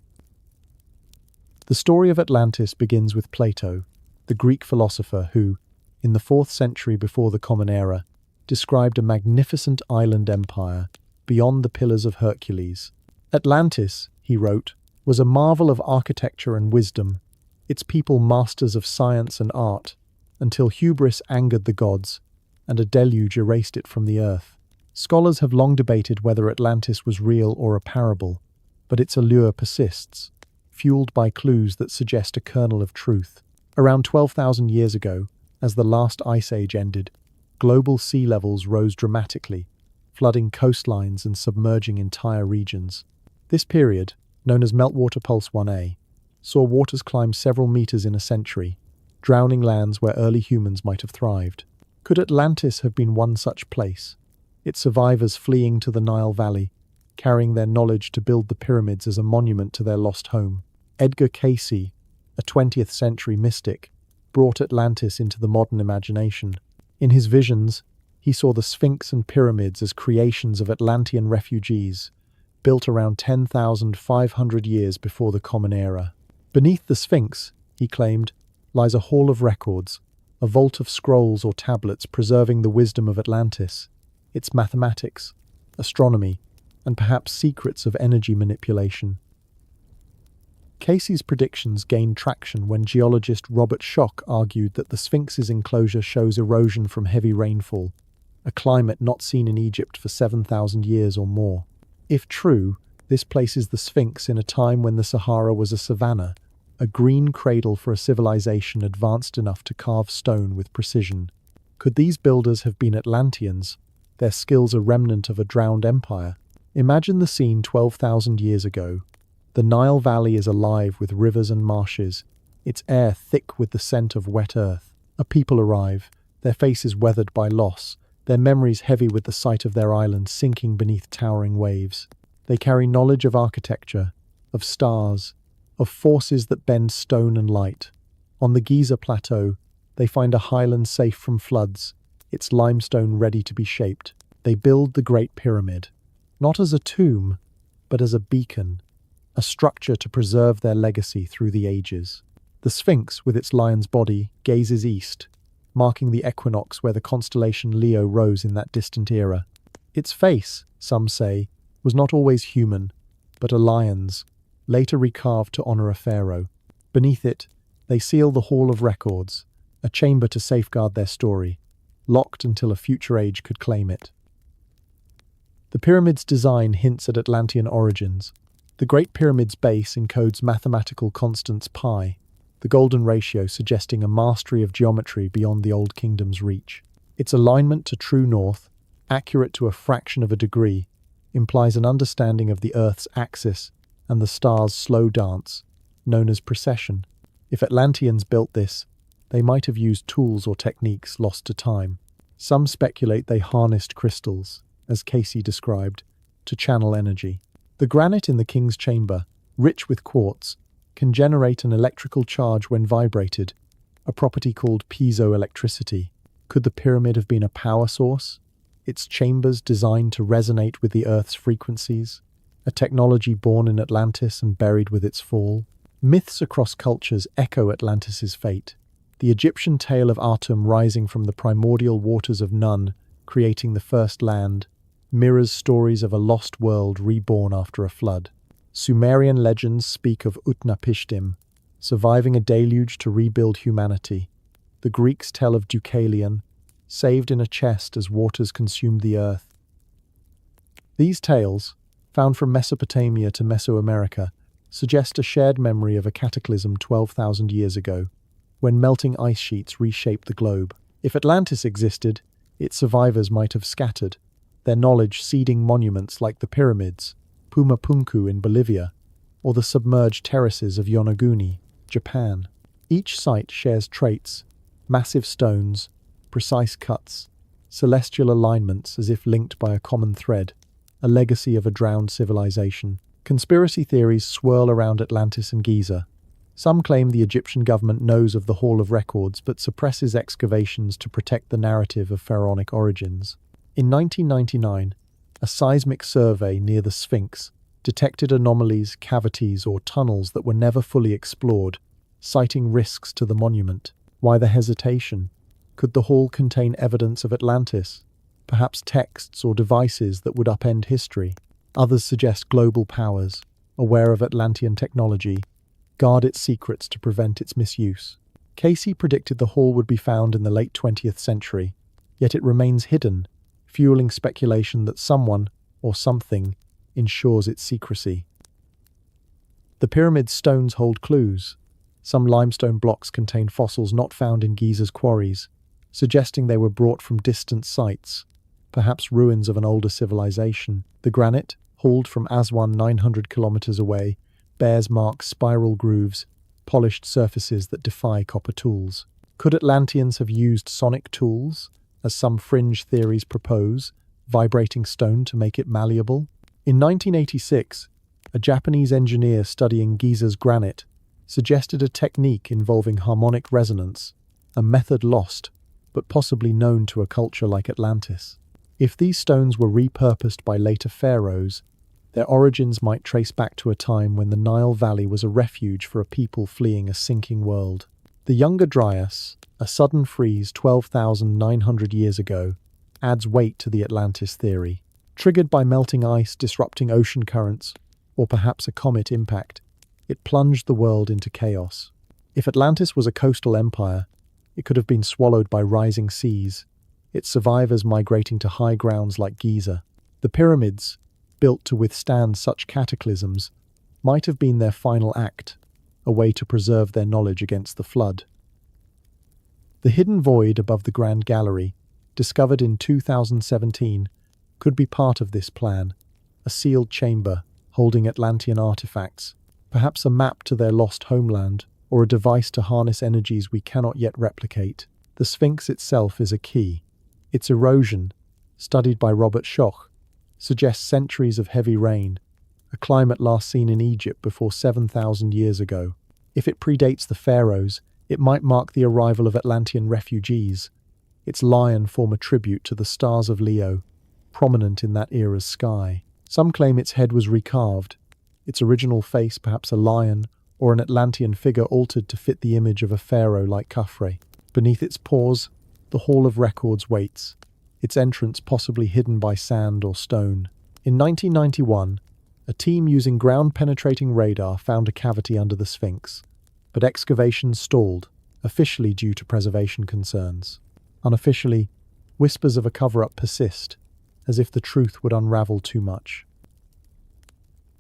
The story of Atlantis begins with Plato, the Greek philosopher who, in the 4th century before the Common Era, described a magnificent island empire beyond the Pillars of Hercules. Atlantis, he wrote, was a marvel of architecture and wisdom, its people masters of science and art, until hubris angered the gods, and a deluge erased it from the earth. Scholars have long debated whether Atlantis was real or a parable, but its allure persists, fueled by clues that suggest a kernel of truth. Around 12,000 years ago, as the last ice age ended, global sea levels rose dramatically, flooding coastlines and submerging entire regions. This period, known as Meltwater Pulse 1a, saw waters climb several meters in a century, drowning lands where early humans might have thrived. Could Atlantis have been one such place, its survivors fleeing to the Nile Valley, carrying their knowledge to build the pyramids as a monument to their lost home? Edgar Cayce, a 20th century mystic, brought Atlantis into the modern imagination. In his visions, he saw the Sphinx and pyramids as creations of Atlantean refugees, built around 10,500 years before the Common Era. Beneath the Sphinx, he claimed, lies a hall of records, a vault of scrolls or tablets preserving the wisdom of Atlantis, its mathematics, astronomy, and perhaps secrets of energy manipulation. Cayce's predictions gained traction when geologist Robert Schoch argued that the Sphinx's enclosure shows erosion from heavy rainfall, a climate not seen in Egypt for 7,000 years or more. If true, this places the Sphinx in a time when the Sahara was a savanna, a green cradle for a civilization advanced enough to carve stone with precision. Could these builders have been Atlanteans, their skills a remnant of a drowned empire? Imagine the scene 12,000 years ago. The Nile Valley is alive with rivers and marshes, its air thick with the scent of wet earth. A people arrive, their faces weathered by loss, their memories heavy with the sight of their island sinking beneath towering waves. They carry knowledge of architecture, of stars, of forces that bend stone and light. On the Giza Plateau, they find a highland safe from floods, its limestone ready to be shaped. They build the Great Pyramid, not as a tomb, but as a beacon, a structure to preserve their legacy through the ages. The Sphinx, with its lion's body, gazes east, marking the equinox where the constellation Leo rose in that distant era. Its face, some say, was not always human, but a lion's, later recarved to honor a pharaoh. Beneath it, they seal the Hall of Records, a chamber to safeguard their story, locked until a future age could claim it. The pyramid's design hints at Atlantean origins. The Great Pyramid's base encodes mathematical constants pi, the golden ratio suggesting a mastery of geometry beyond the Old Kingdom's reach. Its alignment to true north, accurate to a fraction of a degree, implies an understanding of the Earth's axis and the stars' slow dance, known as precession. If Atlanteans built this, they might have used tools or techniques lost to time. Some speculate they harnessed crystals, as Casey described, to channel energy. The granite in the king's chamber, rich with quartz, can generate an electrical charge when vibrated, a property called piezoelectricity. Could the pyramid have been a power source? Its chambers designed to resonate with the Earth's frequencies? A technology born in Atlantis and buried with its fall? Myths across cultures echo Atlantis's fate. The Egyptian tale of Atum rising from the primordial waters of Nun, creating the first land, mirrors stories of a lost world reborn after a flood. Sumerian legends speak of Utnapishtim, surviving a deluge to rebuild humanity. The Greeks tell of Deucalion, saved in a chest as waters consumed the earth. These tales, found from Mesopotamia to Mesoamerica, suggest a shared memory of a cataclysm 12,000 years ago, when melting ice sheets reshaped the globe. If Atlantis existed, its survivors might have scattered, their knowledge seeding monuments like the pyramids, Pumapunku in Bolivia, or the submerged terraces of Yonaguni, Japan. Each site shares traits: massive stones, precise cuts, celestial alignments as if linked by a common thread, a legacy of a drowned civilization. Conspiracy theories swirl around Atlantis and Giza. Some claim the Egyptian government knows of the Hall of Records but suppresses excavations to protect the narrative of pharaonic origins. In 1999, a seismic survey near the Sphinx detected anomalies, cavities, or tunnels that were never fully explored, citing risks to the monument. Why the hesitation? Could the hall contain evidence of Atlantis? Perhaps texts or devices that would upend history? Others suggest global powers, aware of Atlantean technology, guard its secrets to prevent its misuse. Casey predicted the hall would be found in the late 20th century, yet it remains hidden, fueling speculation that someone, or something, ensures its secrecy. The pyramid's stones hold clues. Some limestone blocks contain fossils not found in Giza's quarries, suggesting they were brought from distant sites, perhaps ruins of an older civilization. The granite, hauled from Aswan 900 kilometers away, bears marked spiral grooves, polished surfaces that defy copper tools. Could Atlanteans have used sonic tools, as some fringe theories propose, vibrating stone to make it malleable? In 1986, a Japanese engineer studying Giza's granite suggested a technique involving harmonic resonance, a method lost, but possibly known to a culture like Atlantis. If these stones were repurposed by later pharaohs, their origins might trace back to a time when the Nile Valley was a refuge for a people fleeing a sinking world. The Younger Dryas, a sudden freeze 12,900 years ago, adds weight to the Atlantis theory. Triggered by melting ice disrupting ocean currents, or perhaps a comet impact, it plunged the world into chaos. If Atlantis was a coastal empire, it could have been swallowed by rising seas, its survivors migrating to high grounds like Giza. The pyramids, built to withstand such cataclysms, might have been their final act, a way to preserve their knowledge against the flood. The hidden void above the Grand Gallery, discovered in 2017, could be part of this plan, a sealed chamber holding Atlantean artifacts, perhaps a map to their lost homeland, or a device to harness energies we cannot yet replicate. The Sphinx itself is a key. Its erosion, studied by Robert Schoch, suggests centuries of heavy rain, a climate last seen in Egypt before 7,000 years ago. If it predates the pharaohs, it might mark the arrival of Atlantean refugees. Its lion form a tribute to the stars of Leo, prominent in that era's sky. Some claim its head was recarved, its original face perhaps a lion or an Atlantean figure altered to fit the image of a pharaoh like Khafre. Beneath its paws, the Hall of Records waits, its entrance possibly hidden by sand or stone. In 1991, a team using ground-penetrating radar found a cavity under the Sphinx, but excavations stalled, officially due to preservation concerns. Unofficially, whispers of a cover-up persist, as if the truth would unravel too much.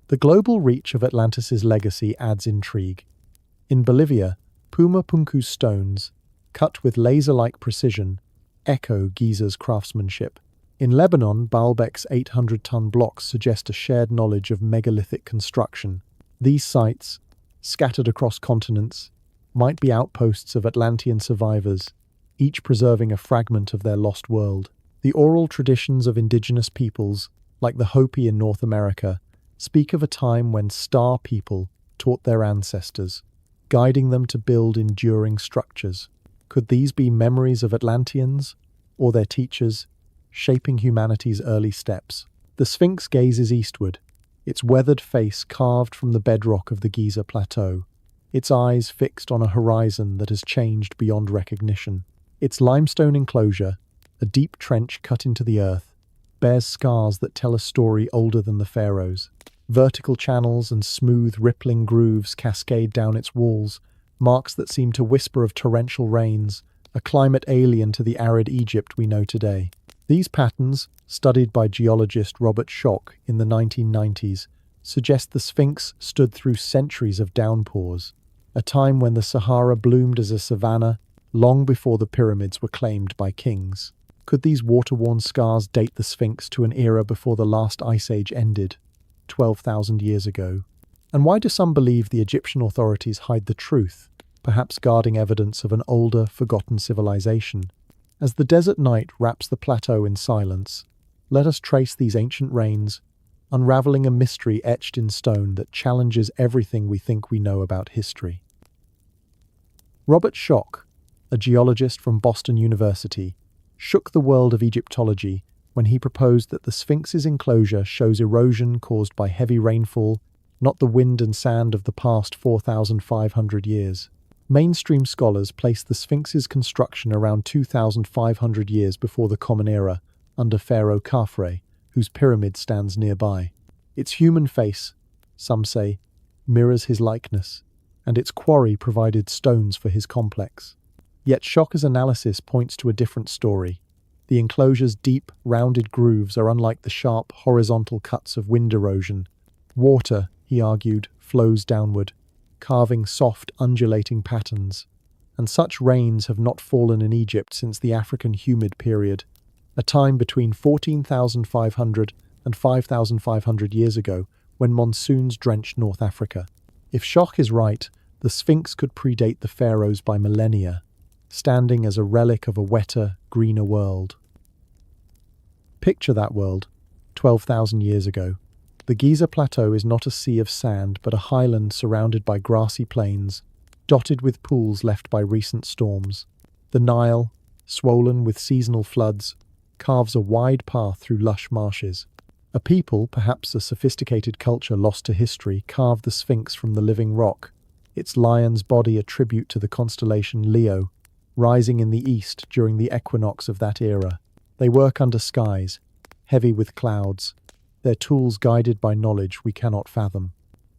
The global reach of Atlantis's legacy adds intrigue. In Bolivia, Pumapunku's stones, cut with laser-like precision, echo Giza's craftsmanship. In Lebanon, Baalbek's 800-ton blocks suggest a shared knowledge of megalithic construction. These sites, scattered across continents, might be outposts of Atlantean survivors, each preserving a fragment of their lost world. The oral traditions of indigenous peoples, like the Hopi in North America, speak of a time when star people taught their ancestors, guiding them to build enduring structures. Could these be memories of Atlanteans, or their teachers, shaping humanity's early steps? The Sphinx gazes eastward, its weathered face carved from the bedrock of the Giza Plateau, its eyes fixed on a horizon that has changed beyond recognition. Its limestone enclosure, a deep trench cut into the earth, bears scars that tell a story older than the pharaohs. Vertical channels and smooth, rippling grooves cascade down its walls, marks that seem to whisper of torrential rains, a climate alien to the arid Egypt we know today. These patterns, studied by geologist Robert Schoch in the 1990s, suggest the Sphinx stood through centuries of downpours, a time when the Sahara bloomed as a savanna long before the pyramids were claimed by kings. Could these water-worn scars date the Sphinx to an era before the last ice age ended, 12,000 years ago? And why do some believe the Egyptian authorities hide the truth, perhaps guarding evidence of an older, forgotten civilization? As the desert night wraps the plateau in silence, let us trace these ancient reigns, unraveling a mystery etched in stone that challenges everything we think we know about history. Robert Schoch, a geologist from Boston University, shook the world of Egyptology when he proposed that the Sphinx's enclosure shows erosion caused by heavy rainfall, not the wind and sand of the past 4,500 years. Mainstream scholars place the Sphinx's construction around 2,500 years before the Common Era, under Pharaoh Khafre, whose pyramid stands nearby. Its human face, some say, mirrors his likeness, and its quarry provided stones for his complex. Yet Schoch's analysis points to a different story. The enclosure's deep, rounded grooves are unlike the sharp, horizontal cuts of wind erosion. Water, he argued, flows downward, carving soft, undulating patterns. And such rains have not fallen in Egypt since the African humid period, a time between 14,500 and 5,500 years ago, when monsoons drenched North Africa. If Schoch is right, the Sphinx could predate the pharaohs by millennia, standing as a relic of a wetter, greener world. Picture that world, 12,000 years ago. The Giza Plateau is not a sea of sand, but a highland surrounded by grassy plains, dotted with pools left by recent storms. The Nile, swollen with seasonal floods, carves a wide path through lush marshes. A people, perhaps a sophisticated culture lost to history, carved the Sphinx from the living rock, its lion's body a tribute to the constellation Leo, rising in the east during the equinox of that era. They work under skies, heavy with clouds, their tools guided by knowledge we cannot fathom.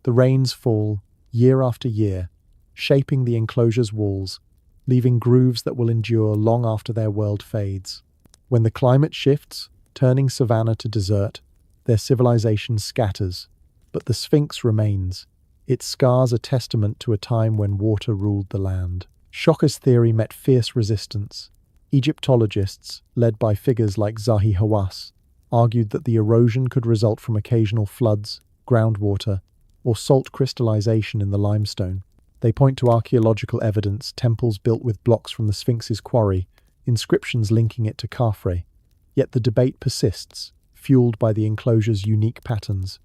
The rains fall, year after year, shaping the enclosure's walls, leaving grooves that will endure long after their world fades. When the climate shifts, turning savanna to desert, their civilization scatters, but the Sphinx remains, its scars a testament to a time when water ruled the land. Schoch's theory met fierce resistance. Egyptologists, led by figures like Zahi Hawass, argued that the erosion could result from occasional floods, groundwater, or salt crystallization in the limestone. They point to archaeological evidence, temples built with blocks from the Sphinx's quarry, inscriptions linking it to Khafre. Yet the debate persists, fueled by the enclosure's unique patterns.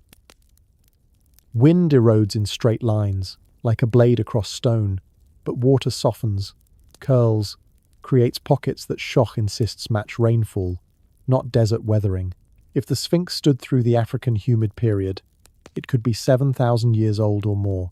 Wind erodes in straight lines, like a blade across stone, but water softens, curls, creates pockets that Schoch insists match rainfall, not desert weathering. If the Sphinx stood through the African humid period, it could be 7,000 years old or more,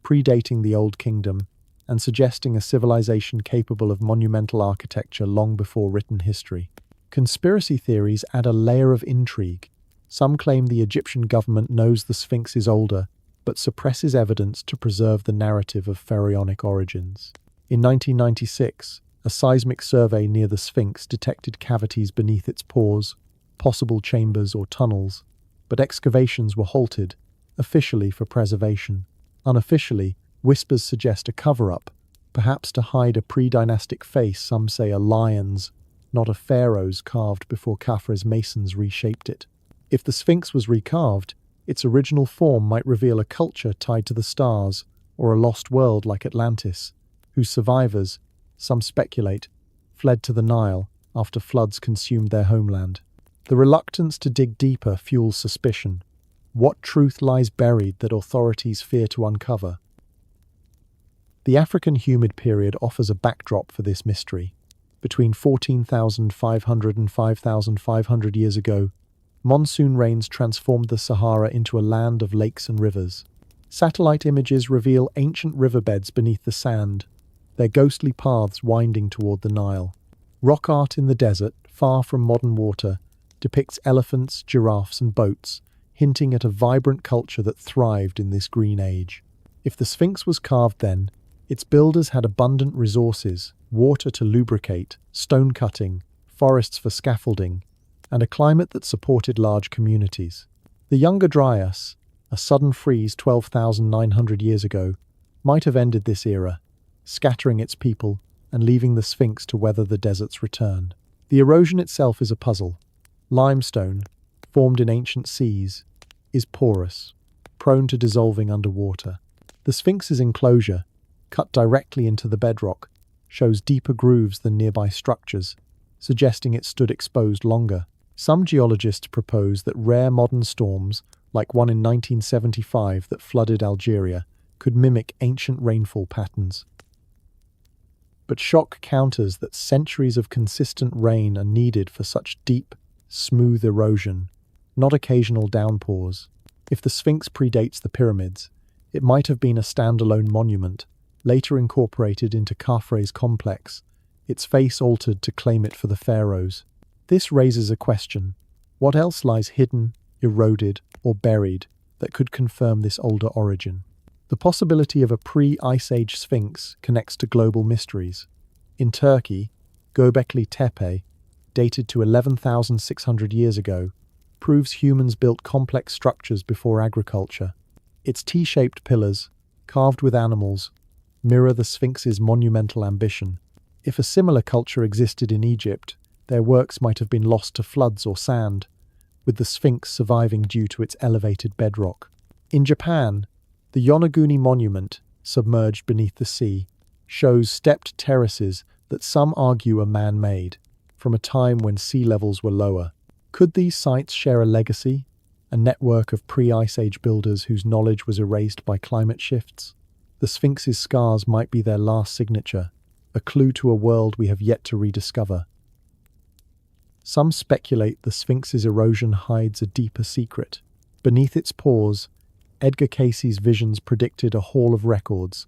predating the Old Kingdom and suggesting a civilization capable of monumental architecture long before written history. Conspiracy theories add a layer of intrigue. Some claim the Egyptian government knows the Sphinx is older, but suppresses evidence to preserve the narrative of pharaonic origins. In 1996, a seismic survey near the Sphinx detected cavities beneath its pores, possible chambers or tunnels, but excavations were halted, officially for preservation. Unofficially, whispers suggest a cover-up, perhaps to hide a pre-dynastic face, some say a lion's, not a pharaoh's, carved before Khafre's masons reshaped it. If the Sphinx was recarved, its original form might reveal a culture tied to the stars, or a lost world like Atlantis, whose survivors, some speculate, fled to the Nile after floods consumed their homeland. The reluctance to dig deeper fuels suspicion. What truth lies buried that authorities fear to uncover? The African humid period offers a backdrop for this mystery. Between 14,500 and 5,500 years ago, monsoon rains transformed the Sahara into a land of lakes and rivers. Satellite images reveal ancient riverbeds beneath the sand, their ghostly paths winding toward the Nile. Rock art in the desert, far from modern water, depicts elephants, giraffes, and boats, hinting at a vibrant culture that thrived in this green age. If the Sphinx was carved then, its builders had abundant resources: water to lubricate, stone cutting, forests for scaffolding, and a climate that supported large communities. The Younger Dryas, a sudden freeze 12,900 years ago, might have ended this era, scattering its people and leaving the Sphinx to weather the desert's return. The erosion itself is a puzzle. Limestone, formed in ancient seas, is porous, prone to dissolving underwater. The Sphinx's enclosure, cut directly into the bedrock, shows deeper grooves than nearby structures, suggesting it stood exposed longer. Some geologists propose that rare modern storms, like one in 1975 that flooded Algeria, could mimic ancient rainfall patterns. But shock counters that centuries of consistent rain are needed for such deep, smooth erosion, not occasional downpours. If the Sphinx predates the pyramids, it might have been a standalone monument, later incorporated into Khafre's complex, its face altered to claim it for the pharaohs. This raises a question. What else lies hidden, eroded, or buried that could confirm this older origin? The possibility of a pre-Ice Age Sphinx connects to global mysteries. In Turkey, Göbekli Tepe, dated to 11,600 years ago, proves humans built complex structures before agriculture. Its T-shaped pillars, carved with animals, mirror the Sphinx's monumental ambition. If a similar culture existed in Egypt, their works might have been lost to floods or sand, with the Sphinx surviving due to its elevated bedrock. In Japan, the Yonaguni Monument, submerged beneath the sea, shows stepped terraces that some argue are man-made, from a time when sea levels were lower. Could these sites share a legacy, a network of pre-Ice Age builders whose knowledge was erased by climate shifts? The Sphinx's scars might be their last signature, a clue to a world we have yet to rediscover. Some speculate the Sphinx's erosion hides a deeper secret. Beneath its pores, Edgar Cayce's visions predicted a hall of records,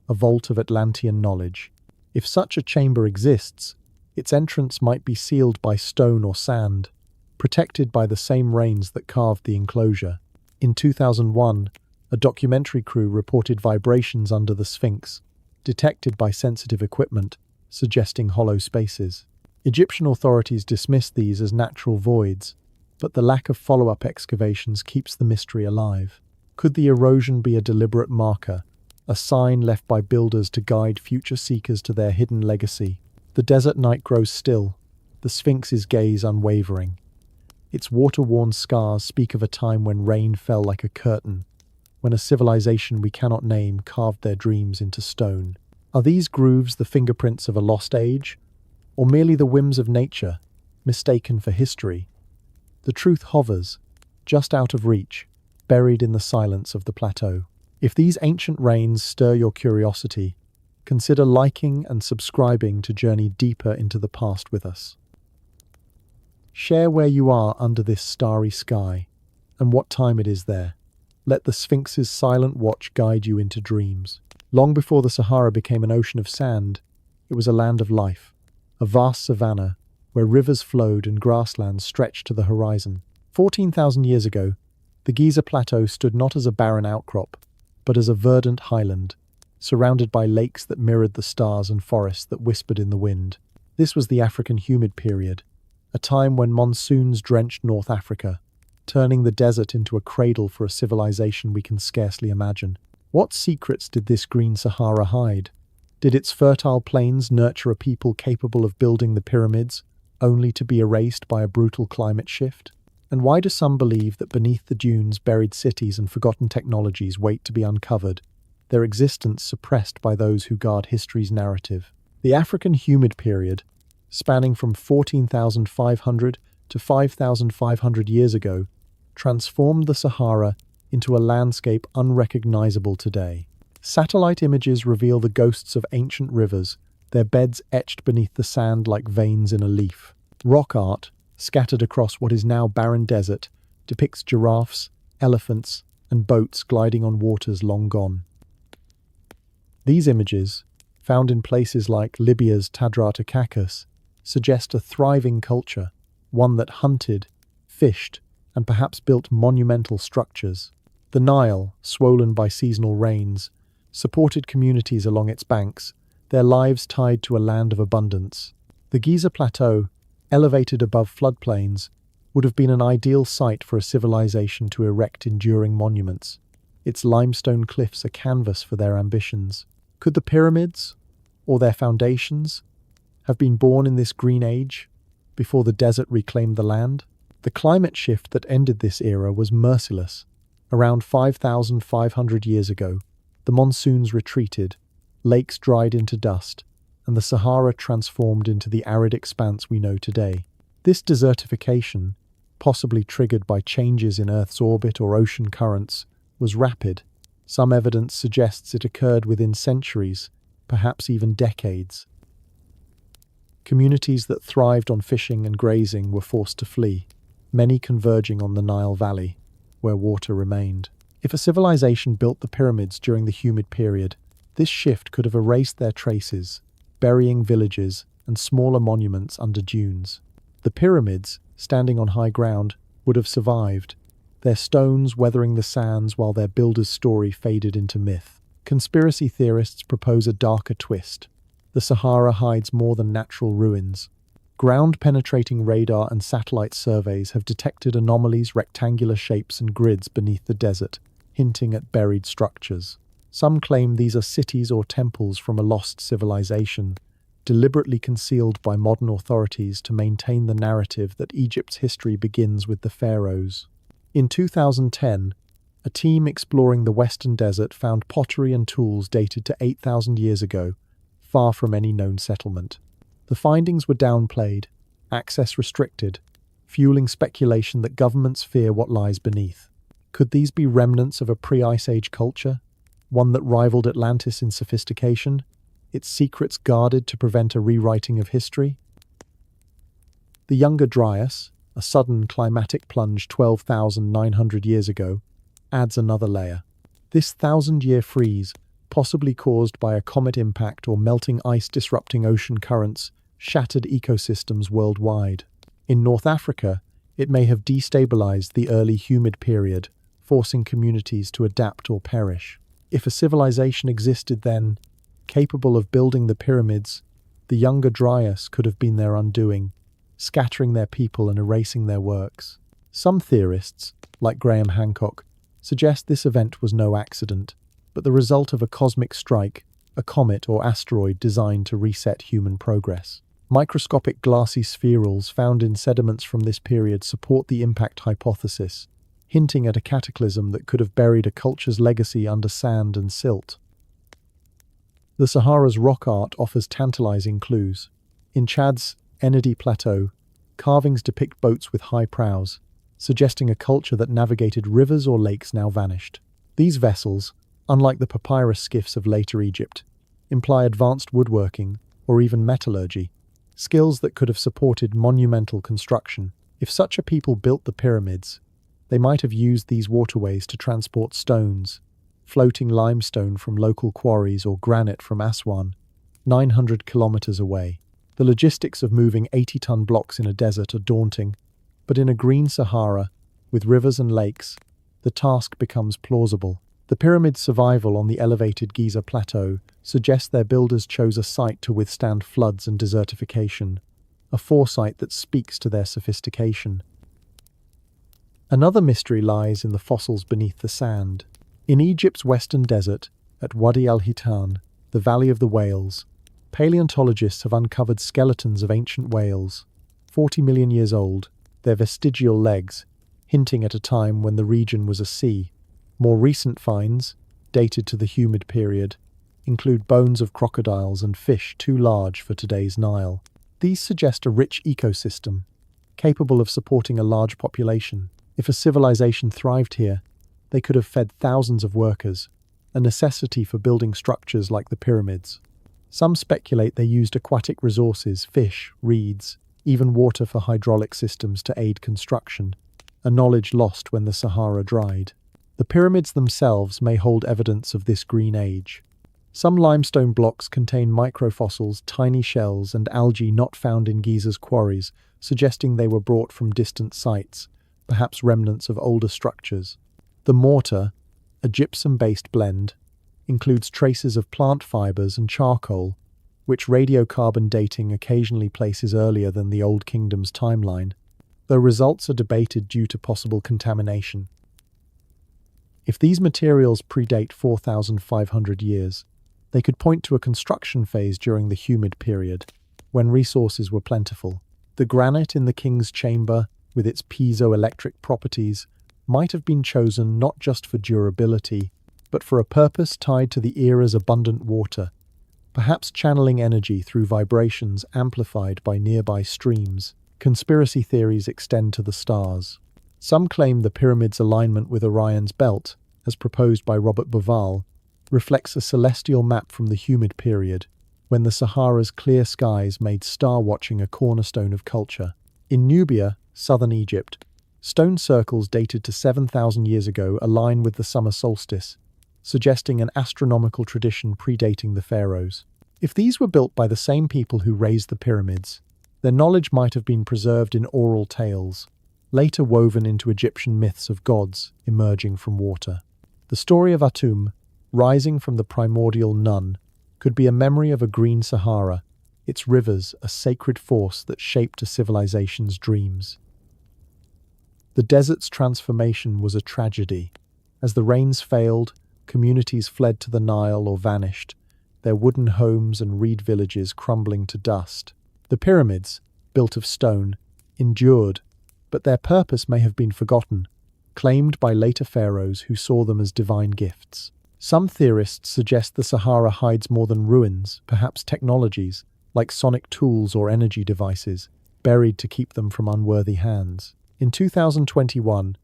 a vault of Atlantean knowledge. If such a chamber exists, its entrance might be sealed by stone or sand, protected by the same rains that carved the enclosure. In 2001, a documentary crew reported vibrations under the Sphinx, detected by sensitive equipment, suggesting hollow spaces. Egyptian authorities dismissed these as natural voids, but the lack of follow-up excavations keeps the mystery alive. Could the erosion be a deliberate marker, a sign left by builders to guide future seekers to their hidden legacy? The desert night grows still, the Sphinx's gaze unwavering. Its water-worn scars speak of a time when rain fell like a curtain, when a civilization we cannot name carved their dreams into stone. Are these grooves the fingerprints of a lost age, or merely the whims of nature, mistaken for history? The truth hovers, just out of reach, buried in the silence of the plateau. If these ancient rains stir your curiosity, consider liking and subscribing to journey deeper into the past with us. Share where you are under this starry sky, and what time it is there. Let the Sphinx's silent watch guide you into dreams. Long before the Sahara became an ocean of sand, it was a land of life, a vast savanna where rivers flowed and grasslands stretched to the horizon. 14,000 years ago, the Giza Plateau stood not as a barren outcrop, but as a verdant highland, surrounded by lakes that mirrored the stars and forests that whispered in the wind. This was the African humid period, a time when monsoons drenched North Africa, turning the desert into a cradle for a civilization we can scarcely imagine. What secrets did this green Sahara hide? Did its fertile plains nurture a people capable of building the pyramids, only to be erased by a brutal climate shift? And why do some believe that beneath the dunes buried cities and forgotten technologies wait to be uncovered, their existence suppressed by those who guard history's narrative? The African humid period, spanning from 14,500 to 5,500 years ago, transformed the Sahara into a landscape unrecognizable today. Satellite images reveal the ghosts of ancient rivers, their beds etched beneath the sand like veins in a leaf. Rock art, scattered across what is now barren desert, depicts giraffes, elephants, and boats gliding on waters long gone. These images, found in places like Libya's Tadrata Kakos, suggest a thriving culture, one that hunted, fished, and perhaps built monumental structures. The Nile, swollen by seasonal rains, supported communities along its banks, their lives tied to a land of abundance. The Giza Plateau, elevated above floodplains, would have been an ideal site for a civilization to erect enduring monuments, its limestone cliffs a canvas for their ambitions. Could the pyramids, or their foundations, have been born in this green age, before the desert reclaimed the land? The climate shift that ended this era was merciless. Around 5,500 years ago, the monsoons retreated, lakes dried into dust, and the Sahara transformed into the arid expanse we know today. This desertification, possibly triggered by changes in Earth's orbit or ocean currents, was rapid. Some evidence suggests it occurred within centuries, perhaps even decades. Communities that thrived on fishing and grazing were forced to flee, many converging on the Nile Valley, where water remained. If a civilization built the pyramids during the humid period, this shift could have erased their traces, burying villages and smaller monuments under dunes. The pyramids, standing on high ground, would have survived, their stones weathering the sands while their builder's story faded into myth. Conspiracy theorists propose a darker twist. The Sahara hides more than natural ruins. Ground-penetrating radar and satellite surveys have detected anomalies, rectangular shapes and grids beneath the desert, hinting at buried structures. Some claim these are cities or temples from a lost civilization, deliberately concealed by modern authorities to maintain the narrative that Egypt's history begins with the pharaohs. In 2010, a team exploring the Western Desert found pottery and tools dated to 8,000 years ago, far from any known settlement. The findings were downplayed, access restricted, fueling speculation that governments fear what lies beneath. Could these be remnants of a pre-Ice Age culture, one that rivaled Atlantis in sophistication, its secrets guarded to prevent a rewriting of history? The Younger Dryas, a sudden climatic plunge 12,900 years ago, adds another layer. This 1,000-year freeze, possibly caused by a comet impact or melting ice disrupting ocean currents, shattered ecosystems worldwide. In North Africa, it may have destabilized the early humid period, forcing communities to adapt or perish. If a civilization existed then, capable of building the pyramids, the Younger Dryas could have been their undoing, scattering their people and erasing their works. Some theorists, like Graham Hancock, suggest this event was no accident, but the result of a cosmic strike, a comet or asteroid designed to reset human progress. Microscopic glassy spherules found in sediments from this period support the impact hypothesis, hinting at a cataclysm that could have buried a culture's legacy under sand and silt. The Sahara's rock art offers tantalizing clues. In Chad's Ennedi Plateau, carvings depict boats with high prows, suggesting a culture that navigated rivers or lakes now vanished. These vessels, unlike the papyrus skiffs of later Egypt, imply advanced woodworking or even metallurgy, skills that could have supported monumental construction. If such a people built the pyramids, they might have used these waterways to transport stones, floating limestone from local quarries or granite from Aswan, 900 kilometers away. The logistics of moving 80-ton blocks in a desert are daunting, but in a green Sahara, with rivers and lakes, the task becomes plausible. The pyramid's survival on the elevated Giza Plateau suggests their builders chose a site to withstand floods and desertification, a foresight that speaks to their sophistication. Another mystery lies in the fossils beneath the sand. In Egypt's western desert, at Wadi al-Hitan, the Valley of the Whales, paleontologists have uncovered skeletons of ancient whales, 40 million years old, their vestigial legs, hinting at a time when the region was a sea. More recent finds, dated to the humid period, include bones of crocodiles and fish too large for today's Nile. These suggest a rich ecosystem, capable of supporting a large population. If a civilization thrived here, they could have fed thousands of workers, a necessity for building structures like the pyramids. Some speculate they used aquatic resources, fish, reeds, even water for hydraulic systems to aid construction, a knowledge lost when the Sahara dried. The pyramids themselves may hold evidence of this green age. Some limestone blocks contain microfossils, tiny shells, and algae not found in Giza's quarries, suggesting they were brought from distant sites, perhaps remnants of older structures. The mortar, a gypsum-based blend, includes traces of plant fibers and charcoal, which radiocarbon dating occasionally places earlier than the Old Kingdom's timeline, though results are debated due to possible contamination. If these materials predate 4,500 years, they could point to a construction phase during the humid period, when resources were plentiful. The granite in the king's chamber, with its piezoelectric properties, might have been chosen not just for durability, but for a purpose tied to the era's abundant water, perhaps channeling energy through vibrations amplified by nearby streams. Conspiracy theories extend to the stars. Some claim the pyramid's alignment with Orion's belt, as proposed by Robert Bauval, reflects a celestial map from the humid period, when the Sahara's clear skies made star-watching a cornerstone of culture. In Nubia, southern Egypt, stone circles dated to 7,000 years ago align with the summer solstice, suggesting an astronomical tradition predating the pharaohs. If these were built by the same people who raised the pyramids, their knowledge might have been preserved in oral tales, later woven into Egyptian myths of gods emerging from water. The story of Atum, rising from the primordial Nun, could be a memory of a green Sahara, its rivers a sacred force that shaped a civilization's dreams. The desert's transformation was a tragedy. As the rains failed, communities fled to the Nile or vanished, their wooden homes and reed villages crumbling to dust. The pyramids, built of stone, endured, but their purpose may have been forgotten, claimed by later pharaohs who saw them as divine gifts. Some theorists suggest the Sahara hides more than ruins, perhaps technologies, like sonic tools or energy devices, buried to keep them from unworthy hands. In 2021,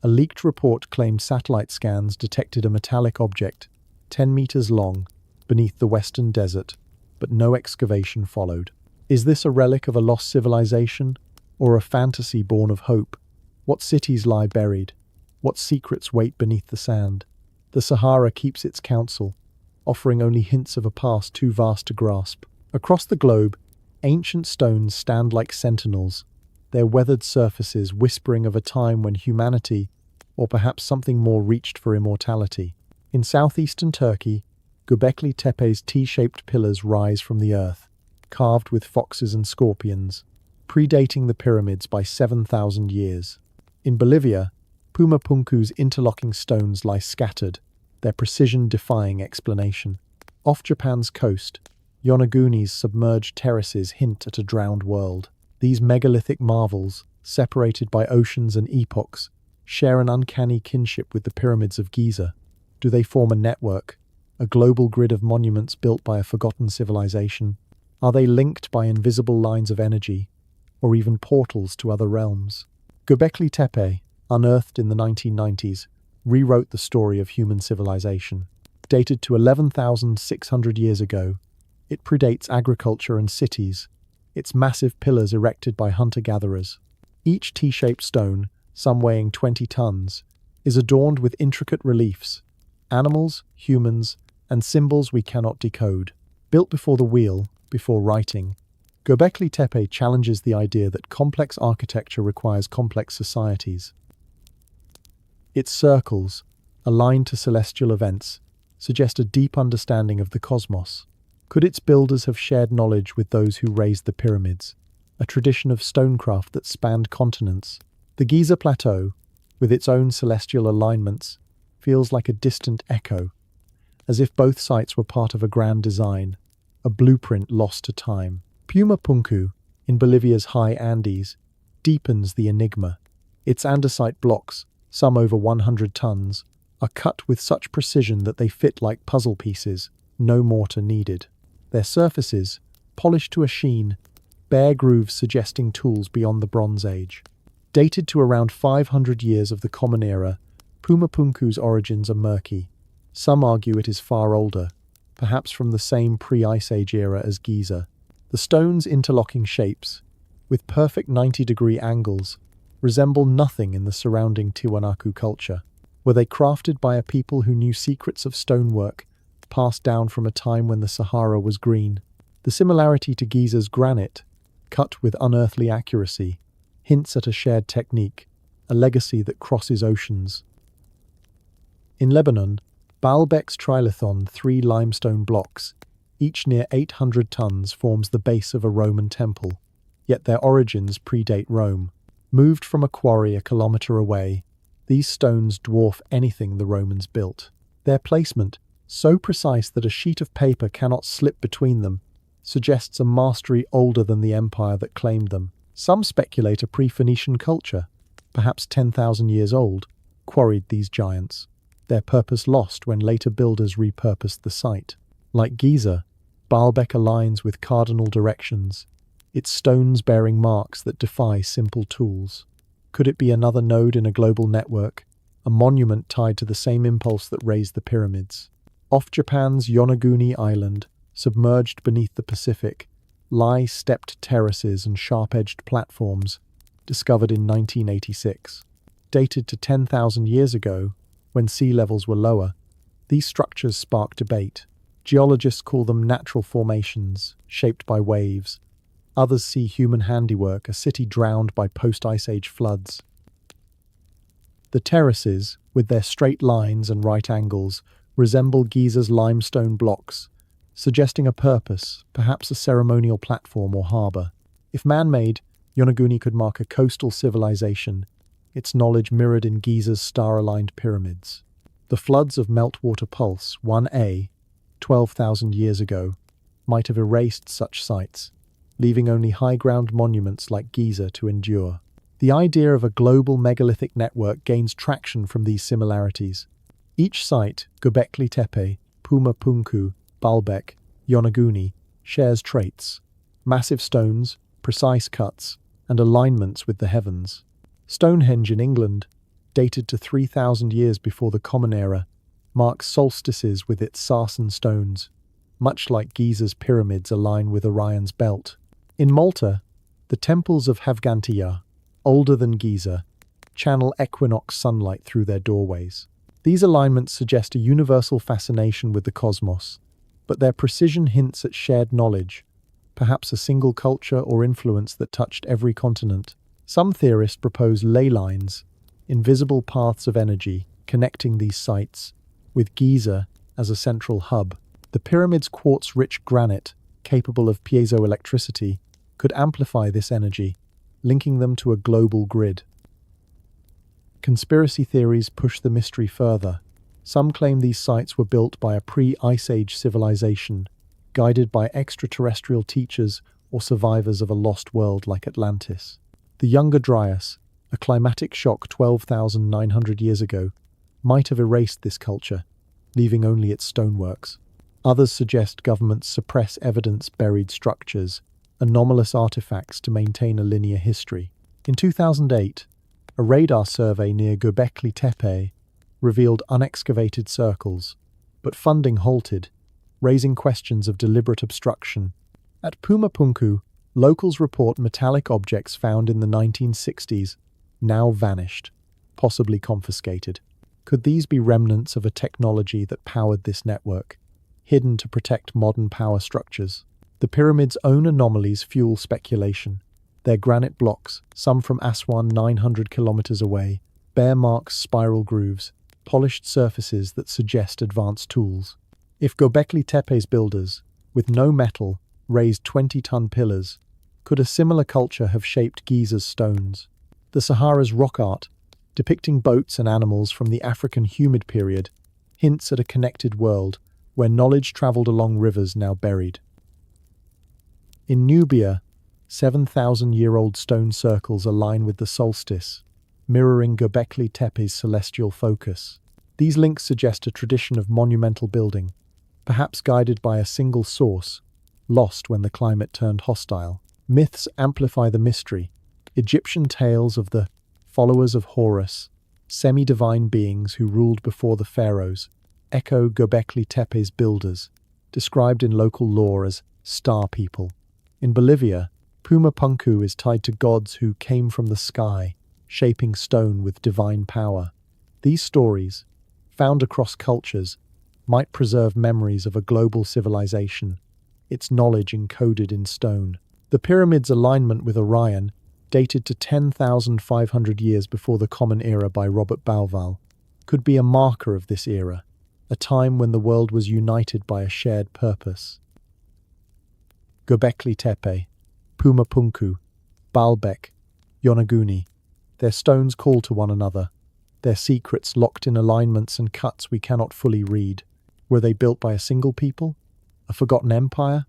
a leaked report claimed satellite scans detected a metallic object, 10 meters long, beneath the western desert, but no excavation followed. Is this a relic of a lost civilization, or a fantasy born of hope? What cities lie buried? What secrets wait beneath the sand? The Sahara keeps its counsel, offering only hints of a past too vast to grasp. Across the globe, ancient stones stand like sentinels, their weathered surfaces whispering of a time when humanity, or perhaps something more, reached for immortality. In southeastern Turkey, Göbekli Tepe's T-shaped pillars rise from the earth, carved with foxes and scorpions, predating the pyramids by 7,000 years. In Bolivia, Pumapunku's interlocking stones lie scattered, their precision defying explanation. Off Japan's coast, Yonaguni's submerged terraces hint at a drowned world. These megalithic marvels, separated by oceans and epochs, share an uncanny kinship with the pyramids of Giza. Do they form a network, a global grid of monuments built by a forgotten civilization? Are they linked by invisible lines of energy, or even portals to other realms? Göbekli Tepe, unearthed in the 1990s, rewrote the story of human civilization. Dated to 11,600 years ago, it predates agriculture and cities, its massive pillars erected by hunter-gatherers. Each T-shaped stone, some weighing 20 tons, is adorned with intricate reliefs, animals, humans, and symbols we cannot decode. Built before the wheel, before writing, Göbekli Tepe challenges the idea that complex architecture requires complex societies. Its circles, aligned to celestial events, suggest a deep understanding of the cosmos. Could its builders have shared knowledge with those who raised the pyramids, a tradition of stonecraft that spanned continents? The Giza Plateau, with its own celestial alignments, feels like a distant echo, as if both sites were part of a grand design, a blueprint lost to time. Pumapunku, in Bolivia's high Andes, deepens the enigma. Its andesite blocks, some over 100 tons, are cut with such precision that they fit like puzzle pieces, no mortar needed. Their surfaces, polished to a sheen, bare grooves suggesting tools beyond the Bronze Age. Dated to around 500 years of the Common Era, Pumapunku's origins are murky. Some argue it is far older, perhaps from the same pre-Ice Age era as Giza. The stone's interlocking shapes, with perfect 90-degree angles, resemble nothing in the surrounding Tiwanaku culture. Were they crafted by a people who knew secrets of stonework, passed down from a time when the Sahara was green? The similarity to Giza's granite, cut with unearthly accuracy, hints at a shared technique, a legacy that crosses oceans. In Lebanon, Baalbek's trilithon, 3 limestone blocks, each near 800 tons, forms the base of a Roman temple. Yet their origins predate Rome. Moved from a quarry a kilometre away, these stones dwarf anything the Romans built. Their placement, so precise that a sheet of paper cannot slip between them, suggests a mastery older than the empire that claimed them. Some speculate a pre-Phoenician culture, perhaps 10,000 years old, quarried these giants, their purpose lost when later builders repurposed the site. Like Giza, Baalbek aligns with cardinal directions, its stones bearing marks that defy simple tools. Could it be another node in a global network, a monument tied to the same impulse that raised the pyramids? Off Japan's Yonaguni Island, submerged beneath the Pacific, lie stepped terraces and sharp-edged platforms, discovered in 1986. Dated to 10,000 years ago, when sea levels were lower, these structures spark debate. Geologists call them natural formations, shaped by waves. Others see human handiwork, a city drowned by post-Ice Age floods. The terraces, with their straight lines and right angles, resemble Giza's limestone blocks, suggesting a purpose, perhaps a ceremonial platform or harbour. If man-made, Yonaguni could mark a coastal civilization, its knowledge mirrored in Giza's star-aligned pyramids. The floods of Meltwater Pulse 1A, 12,000 years ago, might have erased such sites, leaving only high-ground monuments like Giza to endure. The idea of a global megalithic network gains traction from these similarities. Each site, Göbekli Tepe, Pumapunku, Baalbek, Yonaguni, shares traits: massive stones, precise cuts, and alignments with the heavens. Stonehenge in England, dated to 3,000 years before the Common Era, marks solstices with its sarsen stones, much like Giza's pyramids align with Orion's belt. In Malta, the temples of Havgantia, older than Giza, channel equinox sunlight through their doorways. These alignments suggest a universal fascination with the cosmos, but their precision hints at shared knowledge, perhaps a single culture or influence that touched every continent. Some theorists propose ley lines, invisible paths of energy connecting these sites, with Giza as a central hub. The pyramid's quartz-rich granite, capable of piezoelectricity, could amplify this energy, linking them to a global grid. Conspiracy theories push the mystery further. Some claim these sites were built by a pre-Ice Age civilization, guided by extraterrestrial teachers or survivors of a lost world like Atlantis. The Younger Dryas, a climatic shock 12,900 years ago, might have erased this culture, leaving only its stoneworks. Others suggest governments suppress evidence-buried structures, anomalous artifacts to maintain a linear history. In 2008, a radar survey near Göbekli Tepe revealed unexcavated circles, but funding halted, raising questions of deliberate obstruction. At Pumapunku, locals report metallic objects found in the 1960s, now vanished, possibly confiscated. Could these be remnants of a technology that powered this network, hidden to protect modern power structures? The pyramid's own anomalies fuel speculation. Their granite blocks, some from Aswan 900 kilometers away, bear marks, spiral grooves, polished surfaces that suggest advanced tools. If Göbekli Tepe's builders, with no metal, raised 20-ton pillars, could a similar culture have shaped Giza's stones? The Sahara's rock art, depicting boats and animals from the African humid period, hints at a connected world where knowledge traveled along rivers now buried. In Nubia, 7,000-year-old stone circles align with the solstice, mirroring Göbekli Tepe's celestial focus. These links suggest a tradition of monumental building, perhaps guided by a single source, lost when the climate turned hostile. Myths amplify the mystery. Egyptian tales of the followers of Horus, semi-divine beings who ruled before the pharaohs, echo Göbekli Tepe's builders, described in local lore as star people. In Bolivia, Puma Punku is tied to gods who came from the sky, shaping stone with divine power. These stories, found across cultures, might preserve memories of a global civilization, its knowledge encoded in stone. The pyramid's alignment with Orion, dated to 10,500 years before the Common Era by Robert Bauval, could be a marker of this era, a time when the world was united by a shared purpose. Göbekli Tepe, Puma Punku, Baalbek, Yonaguni, their stones call to one another, their secrets locked in alignments and cuts we cannot fully read. Were they built by a single people, a forgotten empire,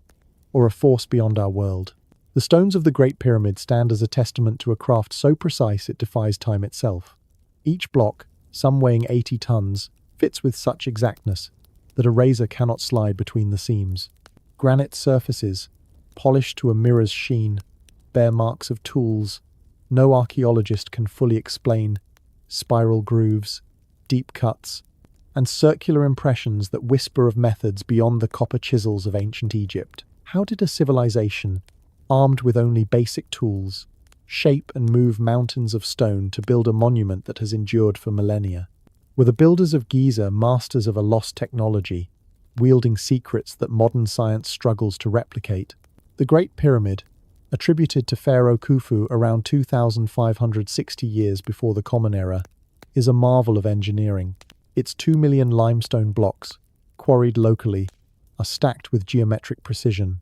or a force beyond our world? The stones of the Great Pyramid stand as a testament to a craft so precise it defies time itself. Each block, some weighing 80 tons, fits with such exactness that a razor cannot slide between the seams. Granite surfaces, polished to a mirror's sheen, bear marks of tools no archaeologist can fully explain, spiral grooves, deep cuts, and circular impressions that whisper of methods beyond the copper chisels of ancient Egypt. How did a civilization, armed with only basic tools, shape and move mountains of stone to build a monument that has endured for millennia? Were the builders of Giza masters of a lost technology, wielding secrets that modern science struggles to replicate? The Great Pyramid, attributed to Pharaoh Khufu around 2,560 years before the Common Era, is a marvel of engineering. Its 2 million limestone blocks, quarried locally, are stacked with geometric precision,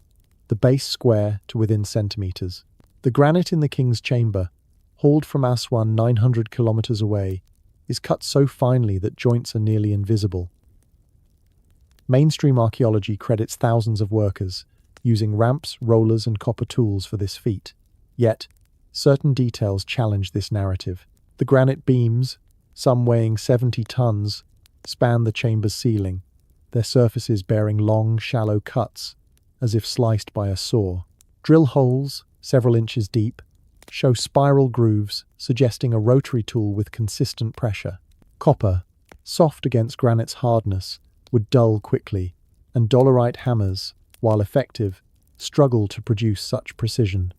the base square to within centimeters. The granite in the king's chamber, hauled from Aswan 900 kilometers away, is cut so finely that joints are nearly invisible. Mainstream archaeology credits thousands of workers, using ramps, rollers, and copper tools for this feat. Yet, certain details challenge this narrative. The granite beams, some weighing 70 tons, span the chamber's ceiling, their surfaces bearing long, shallow cuts, as if sliced by a saw. Drill holes, several inches deep, show spiral grooves, suggesting a rotary tool with consistent pressure. Copper, soft against granite's hardness, would dull quickly, and dolerite hammers, while effective, struggle to produce such precision.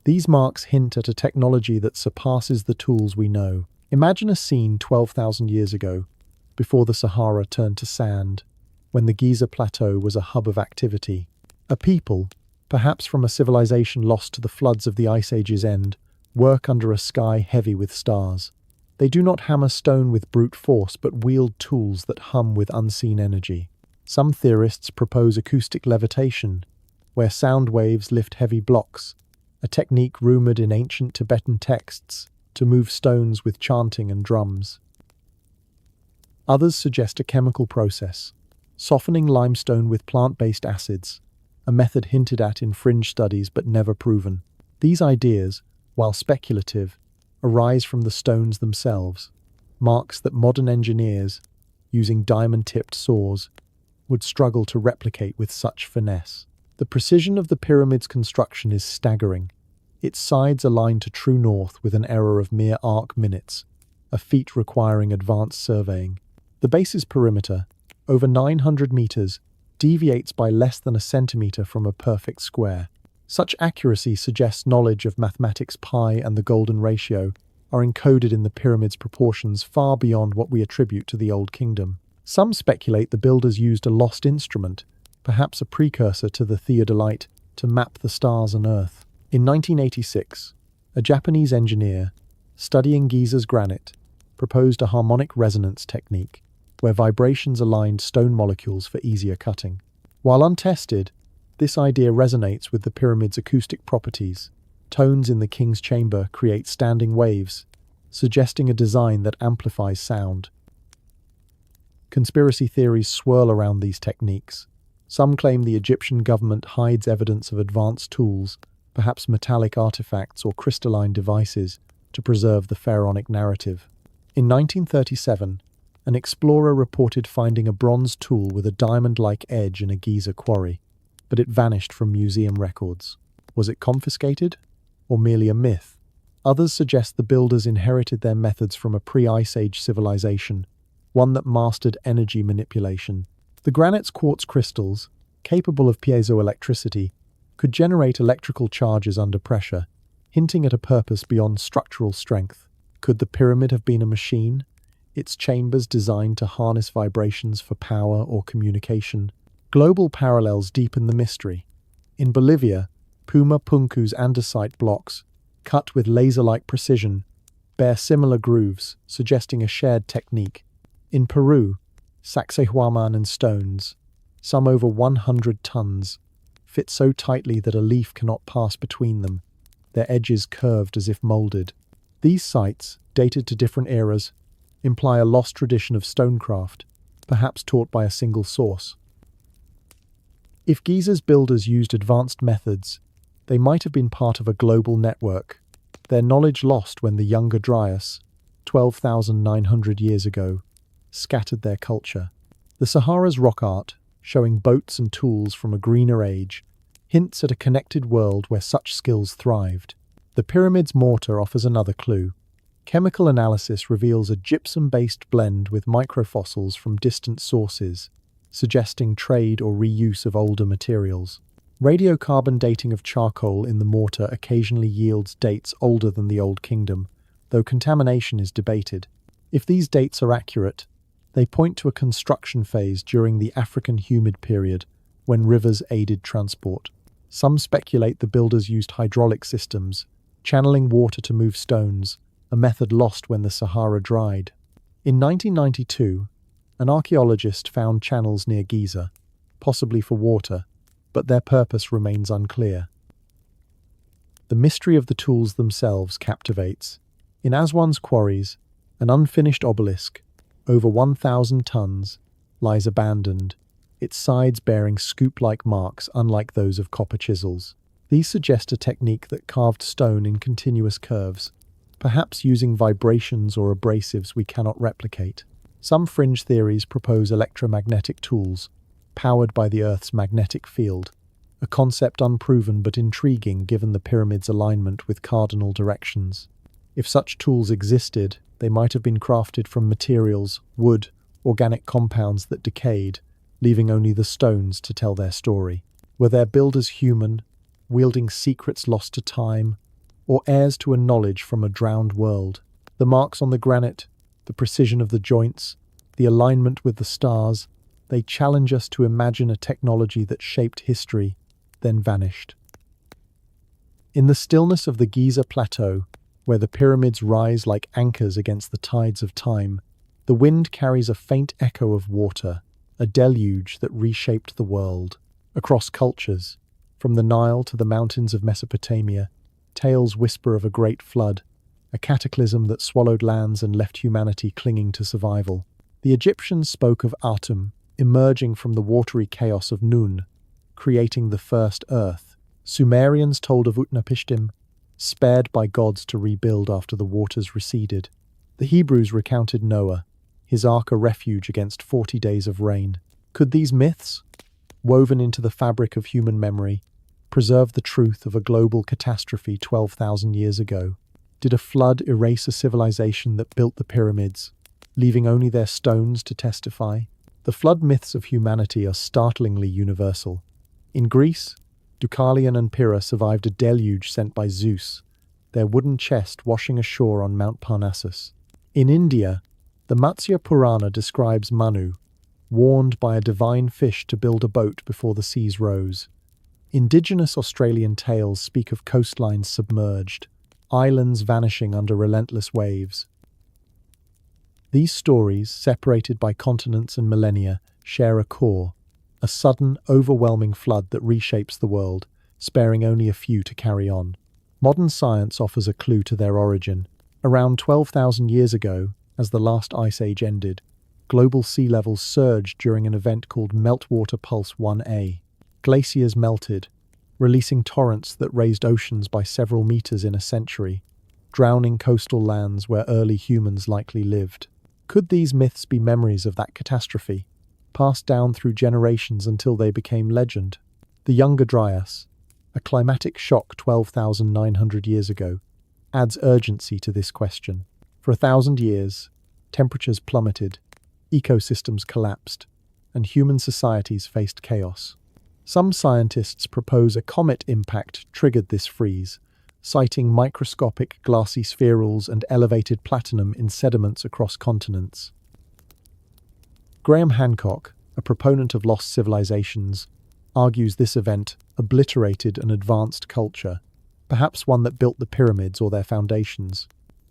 These marks hint at a technology that surpasses the tools we know. Imagine a scene 12,000 years ago, before the Sahara turned to sand, when the Giza Plateau was a hub of activity. A people, perhaps from a civilization lost to the floods of the Ice Age's end, work under a sky heavy with stars. They do not hammer stone with brute force, but wield tools that hum with unseen energy. Some theorists propose acoustic levitation, where sound waves lift heavy blocks, a technique rumored in ancient Tibetan texts to move stones with chanting and drums. Others suggest a chemical process, softening limestone with plant-based acids, a method hinted at in fringe studies but never proven. These ideas, while speculative, arise from the stones themselves, marks that modern engineers, using diamond-tipped saws, would struggle to replicate with such finesse. The precision of the pyramid's construction is staggering. Its sides align to true north with an error of mere arc minutes, a feat requiring advanced surveying. The base's perimeter, over 900 meters, deviates by less than a centimeter from a perfect square. Such accuracy suggests knowledge of mathematics. Pi and the golden ratio are encoded in the pyramid's proportions far beyond what we attribute to the Old Kingdom. Some speculate the builders used a lost instrument, perhaps a precursor to the theodolite, to map the stars and Earth. In 1986, a Japanese engineer, studying Giza's granite, proposed a harmonic resonance technique, where vibrations aligned stone molecules for easier cutting. While untested, this idea resonates with the pyramid's acoustic properties. Tones in the king's chamber create standing waves, suggesting a design that amplifies sound. Conspiracy theories swirl around these techniques. Some claim the Egyptian government hides evidence of advanced tools, perhaps metallic artifacts or crystalline devices, to preserve the pharaonic narrative. In 1937, an explorer reported finding a bronze tool with a diamond-like edge in a Giza quarry, but it vanished from museum records. Was it confiscated? Or merely a myth? Others suggest the builders inherited their methods from a pre-Ice Age civilization, one that mastered energy manipulation. The granite's quartz crystals, capable of piezoelectricity, could generate electrical charges under pressure, hinting at a purpose beyond structural strength. Could the pyramid have been a machine, its chambers designed to harness vibrations for power or communication? Global parallels deepen the mystery. In Bolivia, Puma Punku's andesite blocks, cut with laser-like precision, bear similar grooves, suggesting a shared technique. In Peru, Sacsayhuaman and stones, some over 100 tons, fit so tightly that a leaf cannot pass between them, their edges curved as if molded. These sites, dated to different eras, imply a lost tradition of stonecraft, perhaps taught by a single source. If Giza's builders used advanced methods, they might have been part of a global network, their knowledge lost when the Younger Dryas, 12,900 years ago, scattered their culture. The Sahara's rock art, showing boats and tools from a greener age, hints at a connected world where such skills thrived. The pyramid's mortar offers another clue. Chemical analysis reveals a gypsum-based blend with microfossils from distant sources, suggesting trade or reuse of older materials. Radiocarbon dating of charcoal in the mortar occasionally yields dates older than the Old Kingdom, though contamination is debated. If these dates are accurate, they point to a construction phase during the African humid period, when rivers aided transport. Some speculate the builders used hydraulic systems, channeling water to move stones, a method lost when the Sahara dried. In 1992, an archaeologist found channels near Giza, possibly for water, but their purpose remains unclear. The mystery of the tools themselves captivates. In Aswan's quarries, an unfinished obelisk, over 1,000 tons, lies abandoned, its sides bearing scoop-like marks unlike those of copper chisels. These suggest a technique that carved stone in continuous curves, perhaps using vibrations or abrasives we cannot replicate. Some fringe theories propose electromagnetic tools, powered by the Earth's magnetic field, a concept unproven but intriguing given the pyramid's alignment with cardinal directions. If such tools existed, they might have been crafted from materials, wood, organic compounds that decayed, leaving only the stones to tell their story. Were their builders human, wielding secrets lost to time, or heirs to a knowledge from a drowned world? The marks on the granite, the precision of the joints, the alignment with the stars, they challenge us to imagine a technology that shaped history, then vanished. In the stillness of the Giza Plateau, where the pyramids rise like anchors against the tides of time, the wind carries a faint echo of water, a deluge that reshaped the world. Across cultures, from the Nile to the mountains of Mesopotamia, tales whisper of a great flood, a cataclysm that swallowed lands and left humanity clinging to survival. The Egyptians spoke of Atum, emerging from the watery chaos of Nun, creating the first earth. Sumerians told of Utnapishtim, spared by gods to rebuild after the waters receded. The Hebrews recounted Noah, his ark a refuge against 40 days of rain. Could these myths, woven into the fabric of human memory, preserve the truth of a global catastrophe 12,000 years ago? Did a flood erase a civilization that built the pyramids, leaving only their stones to testify? The flood myths of humanity are startlingly universal. In Greece, Deucalion and Pyrrha survived a deluge sent by Zeus, their wooden chest washing ashore on Mount Parnassus. In India, the Matsya Purana describes Manu, warned by a divine fish to build a boat before the seas rose. Indigenous Australian tales speak of coastlines submerged, islands vanishing under relentless waves. These stories, separated by continents and millennia, share a core, a sudden, overwhelming flood that reshapes the world, sparing only a few to carry on. Modern science offers a clue to their origin. Around 12,000 years ago, as the last ice age ended, global sea levels surged during an event called Meltwater Pulse 1A. Glaciers melted, releasing torrents that raised oceans by several meters in a century, drowning coastal lands where early humans likely lived. Could these myths be memories of that catastrophe, passed down through generations until they became legend? The Younger Dryas, A climatic shock 12,900 years ago adds urgency to this question. For 1,000 years, temperatures plummeted, ecosystems collapsed, and human societies faced chaos. Some scientists propose a comet impact triggered this freeze, citing microscopic glassy spherules and elevated platinum in sediments across continents. Graham Hancock, a proponent of lost civilizations, argues this event obliterated an advanced culture, perhaps one that built the pyramids or their foundations.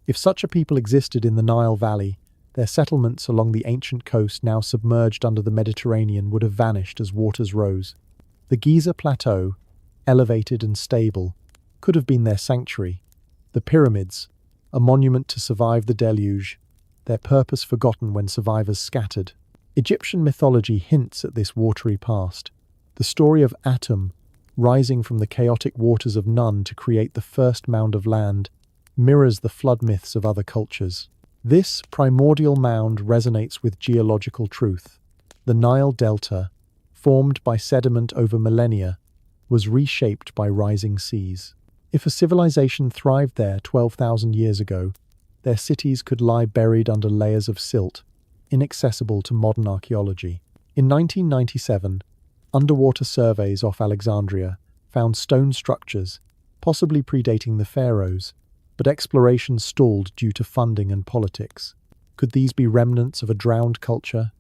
If such a people existed in the Nile Valley, their settlements along the ancient coast now submerged under the Mediterranean would have vanished as waters rose. The Giza Plateau, elevated and stable, could have been their sanctuary. The pyramids, a monument to survive the deluge, their purpose forgotten when survivors scattered. Egyptian mythology hints at this watery past. The story of Atum, rising from the chaotic waters of Nun to create the first mound of land, mirrors the flood myths of other cultures. This primordial mound resonates with geological truth. The Nile Delta, formed by sediment over millennia, was reshaped by rising seas. If a civilization thrived there 12,000 years ago, their cities could lie buried under layers of silt, inaccessible to modern archaeology. In 1997, underwater surveys off Alexandria found stone structures, possibly predating the pharaohs, but exploration stalled due to funding and politics. Could these be remnants of a drowned culture,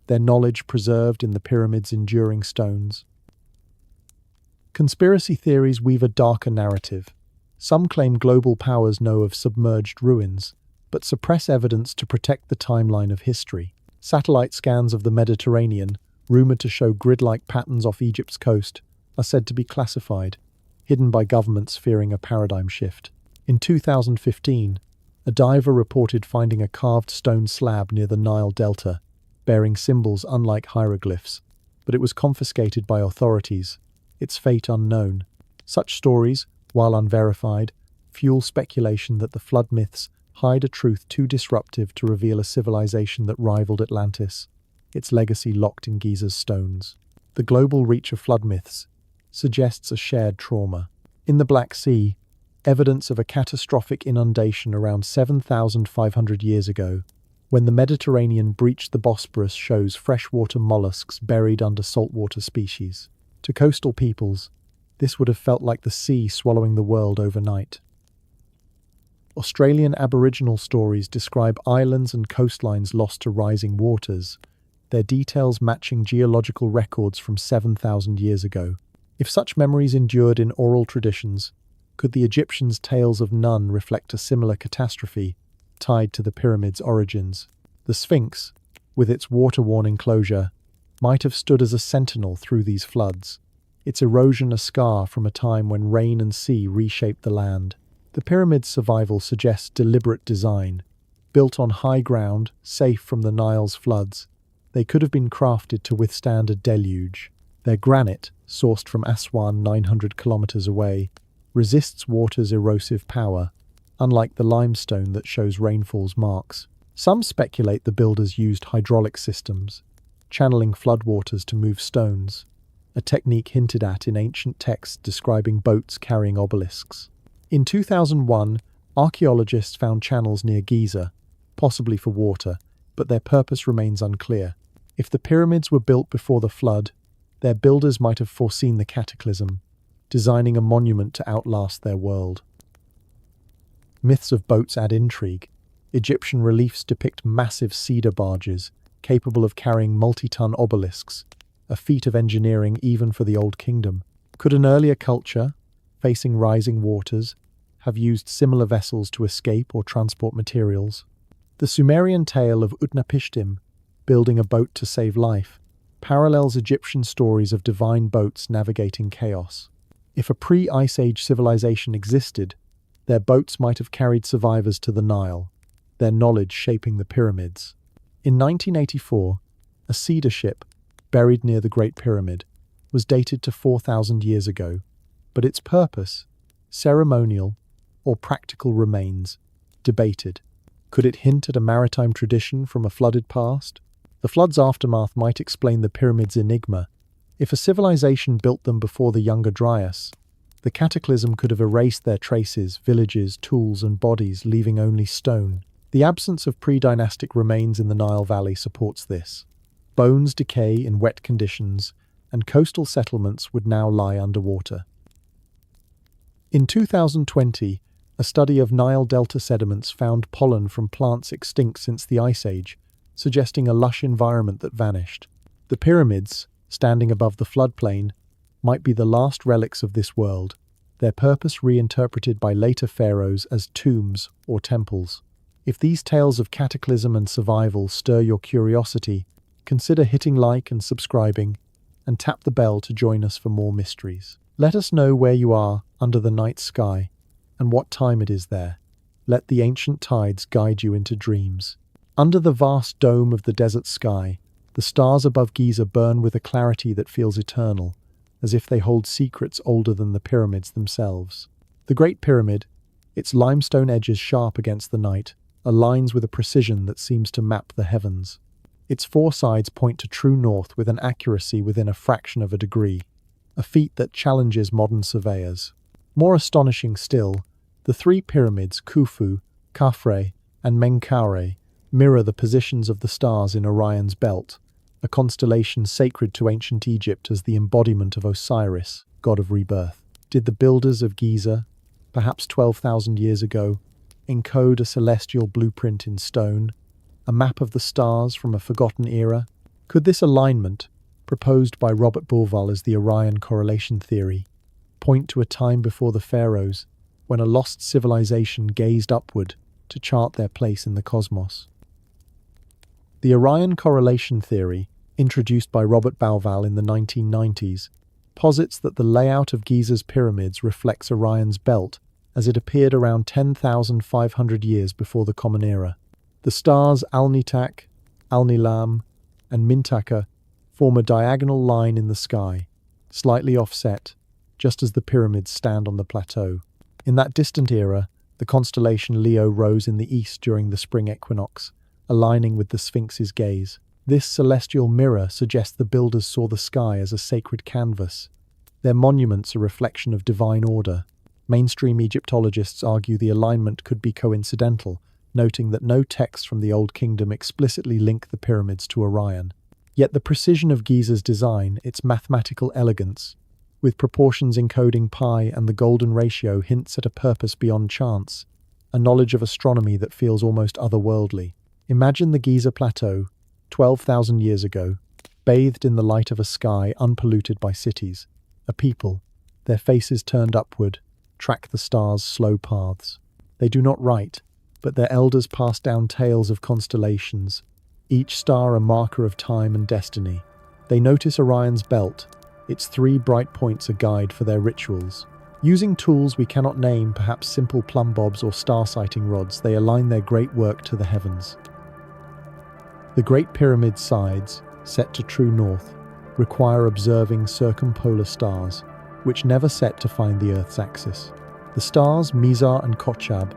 their knowledge preserved in the pyramid's enduring stones? Conspiracy theories weave a darker narrative. Some claim global powers know of submerged ruins, but suppress evidence to protect the timeline of history. Satellite scans of the Mediterranean, rumored to show grid-like patterns off Egypt's coast, are said to be classified, hidden by governments fearing a paradigm shift. In 2015, a diver reported finding a carved stone slab near the Nile Delta, bearing symbols unlike hieroglyphs, but it was confiscated by authorities, its fate unknown. Such stories, while unverified, fuel speculation that the flood myths hide a truth too disruptive to reveal a civilization that rivaled Atlantis, its legacy locked in Giza's stones. The global reach of flood myths suggests a shared trauma. In the Black Sea, evidence of a catastrophic inundation around 7,500 years ago, when the Mediterranean breached the Bosporus, shows freshwater mollusks buried under saltwater species. To coastal peoples, this would have felt like the sea swallowing the world overnight. Australian Aboriginal stories describe islands and coastlines lost to rising waters, their details matching geological records from 7,000 years ago. If such memories endured in oral traditions, could the Egyptians' tales of Nun reflect a similar catastrophe tied to the pyramid's origins? The Sphinx, with its water-worn enclosure, might have stood as a sentinel through these floods, its erosion a scar from a time when rain and sea reshaped the land. The pyramid's survival suggests deliberate design. Built on high ground, safe from the Nile's floods, they could have been crafted to withstand a deluge. Their granite, sourced from Aswan 900 kilometers away, resists water's erosive power, unlike the limestone that shows rainfall's marks. Some speculate the builders used hydraulic systems, channeling floodwaters to move stones, a technique hinted at in ancient texts describing boats carrying obelisks. In 2001, archaeologists found channels near Giza, possibly for water, but their purpose remains unclear. If the pyramids were built before the flood, their builders might have foreseen the cataclysm, designing a monument to outlast their world. Myths of boats add intrigue. Egyptian reliefs depict massive cedar barges, capable of carrying multi-ton obelisks, a feat of engineering even for the Old Kingdom. Could an earlier culture, facing rising waters, have used similar vessels to escape or transport materials? The Sumerian tale of Utnapishtim, building a boat to save life, parallels Egyptian stories of divine boats navigating chaos. If a pre-Ice Age civilization existed, their boats might have carried survivors to the Nile, their knowledge shaping the pyramids. In 1984, a cedar ship, buried near the Great Pyramid, was dated to 4,000 years ago, but its purpose, ceremonial or practical, remains debated. Could it hint at a maritime tradition from a flooded past? The flood's aftermath might explain the pyramids' enigma. If a civilization built them before the Younger Dryas, The cataclysm could have erased their traces, villages, tools, and bodies, leaving only stone. The absence of pre-dynastic remains in the Nile Valley supports this. Bones decay in wet conditions, and coastal settlements would now lie underwater. In 2020, a study of Nile Delta sediments found pollen from plants extinct since the Ice Age, suggesting a lush environment that vanished. The pyramids, standing above the floodplain, might be the last relics of this world, their purpose reinterpreted by later pharaohs as tombs or temples. If these tales of cataclysm and survival stir your curiosity, consider hitting like and subscribing, and tap the bell to join us for more mysteries. Let us know where you are under the night sky, and what time it is there. Let the ancient tides guide you into dreams. Under the vast dome of the desert sky, the stars above Giza burn with a clarity that feels eternal, as if they hold secrets older than the pyramids themselves. The Great Pyramid, its limestone edges sharp against the night, aligns with a precision that seems to map the heavens. Its four sides point to true north with an accuracy within a fraction of a degree, a feat that challenges modern surveyors. More astonishing still, the three pyramids, Khufu, Khafre, and Menkaure, mirror the positions of the stars in Orion's belt, a constellation sacred to ancient Egypt as the embodiment of Osiris, god of rebirth. Did the builders of Giza, perhaps 12,000 years ago, encode a celestial blueprint in stone, a map of the stars from a forgotten era? Could this alignment, proposed by Robert Bourval as the Orion correlation theory, point to a time before the pharaohs, when a lost civilization gazed upward to chart their place in the cosmos? The Orion correlation theory, introduced by Robert Bourval in the 1990s, posits that the layout of Giza's pyramids reflects Orion's belt as it appeared around 10,500 years before the Common Era. The stars Alnitak, Alnilam, and Mintaka form a diagonal line in the sky, slightly offset, just as the pyramids stand on the plateau. In that distant era, the constellation Leo rose in the east during the spring equinox, aligning with the Sphinx's gaze. This celestial mirror suggests the builders saw the sky as a sacred canvas, their monuments a reflection of divine order. Mainstream Egyptologists argue the alignment could be coincidental, noting that no texts from the Old Kingdom explicitly link the pyramids to Orion. Yet the precision of Giza's design, its mathematical elegance, with proportions encoding pi and the golden ratio, hints at a purpose beyond chance, a knowledge of astronomy that feels almost otherworldly. Imagine the Giza Plateau, 12,000 years ago, bathed in the light of a sky unpolluted by cities. A people, their faces turned upward, track the stars' slow paths. They do not write, but their elders pass down tales of constellations, each star a marker of time and destiny. They notice Orion's belt, its three bright points a guide for their rituals. Using tools we cannot name, perhaps simple plumb bobs or star-sighting rods, they align their great work to the heavens. The Great Pyramid's sides, set to true north, require observing circumpolar stars, which never set to find the Earth's axis. The stars Mizar and Kochab,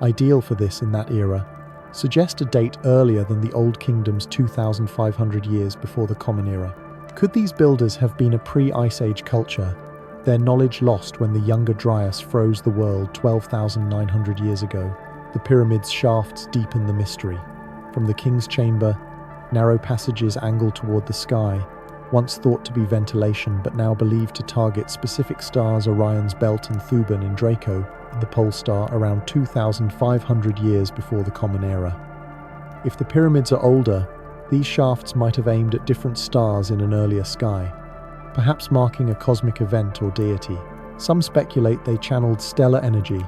ideal for this in that era, suggest a date earlier than the Old Kingdom's 2,500 years before the Common Era. Could these builders have been a pre-Ice Age culture, their knowledge lost when the Younger Dryas froze the world 12,900 years ago? The pyramid's shafts deepen the mystery. From the king's chamber, narrow passages angle toward the sky, once thought to be ventilation but now believed to target specific stars Orion's belt and Thuban in Draco, the pole star, around 2,500 years before the Common Era. If the pyramids are older, these shafts might have aimed at different stars in an earlier sky, perhaps marking a cosmic event or deity. Some speculate they channeled stellar energy,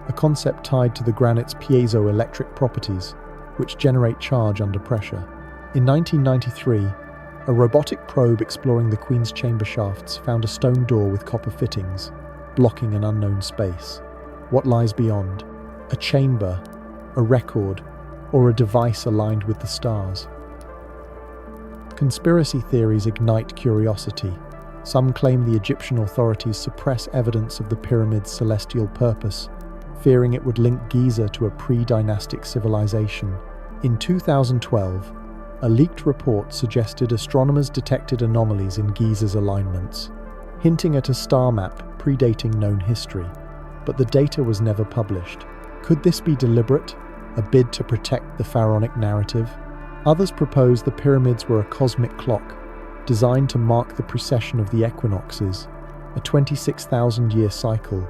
a concept tied to the granite's piezoelectric properties, which generate charge under pressure. In 1993, a robotic probe exploring the Queen's chamber shafts found a stone door with copper fittings, blocking an unknown space. What lies beyond? A chamber, a record, or a device aligned with the stars? Conspiracy theories ignite curiosity. Some claim the Egyptian authorities suppress evidence of the pyramid's celestial purpose, fearing it would link Giza to a pre-dynastic civilization. In 2012, a leaked report suggested astronomers detected anomalies in Giza's alignments, hinting at a star map predating known history. But the data was never published. Could this be deliberate, a bid to protect the pharaonic narrative? Others propose the pyramids were a cosmic clock, designed to mark the precession of the equinoxes, a 26,000-year cycle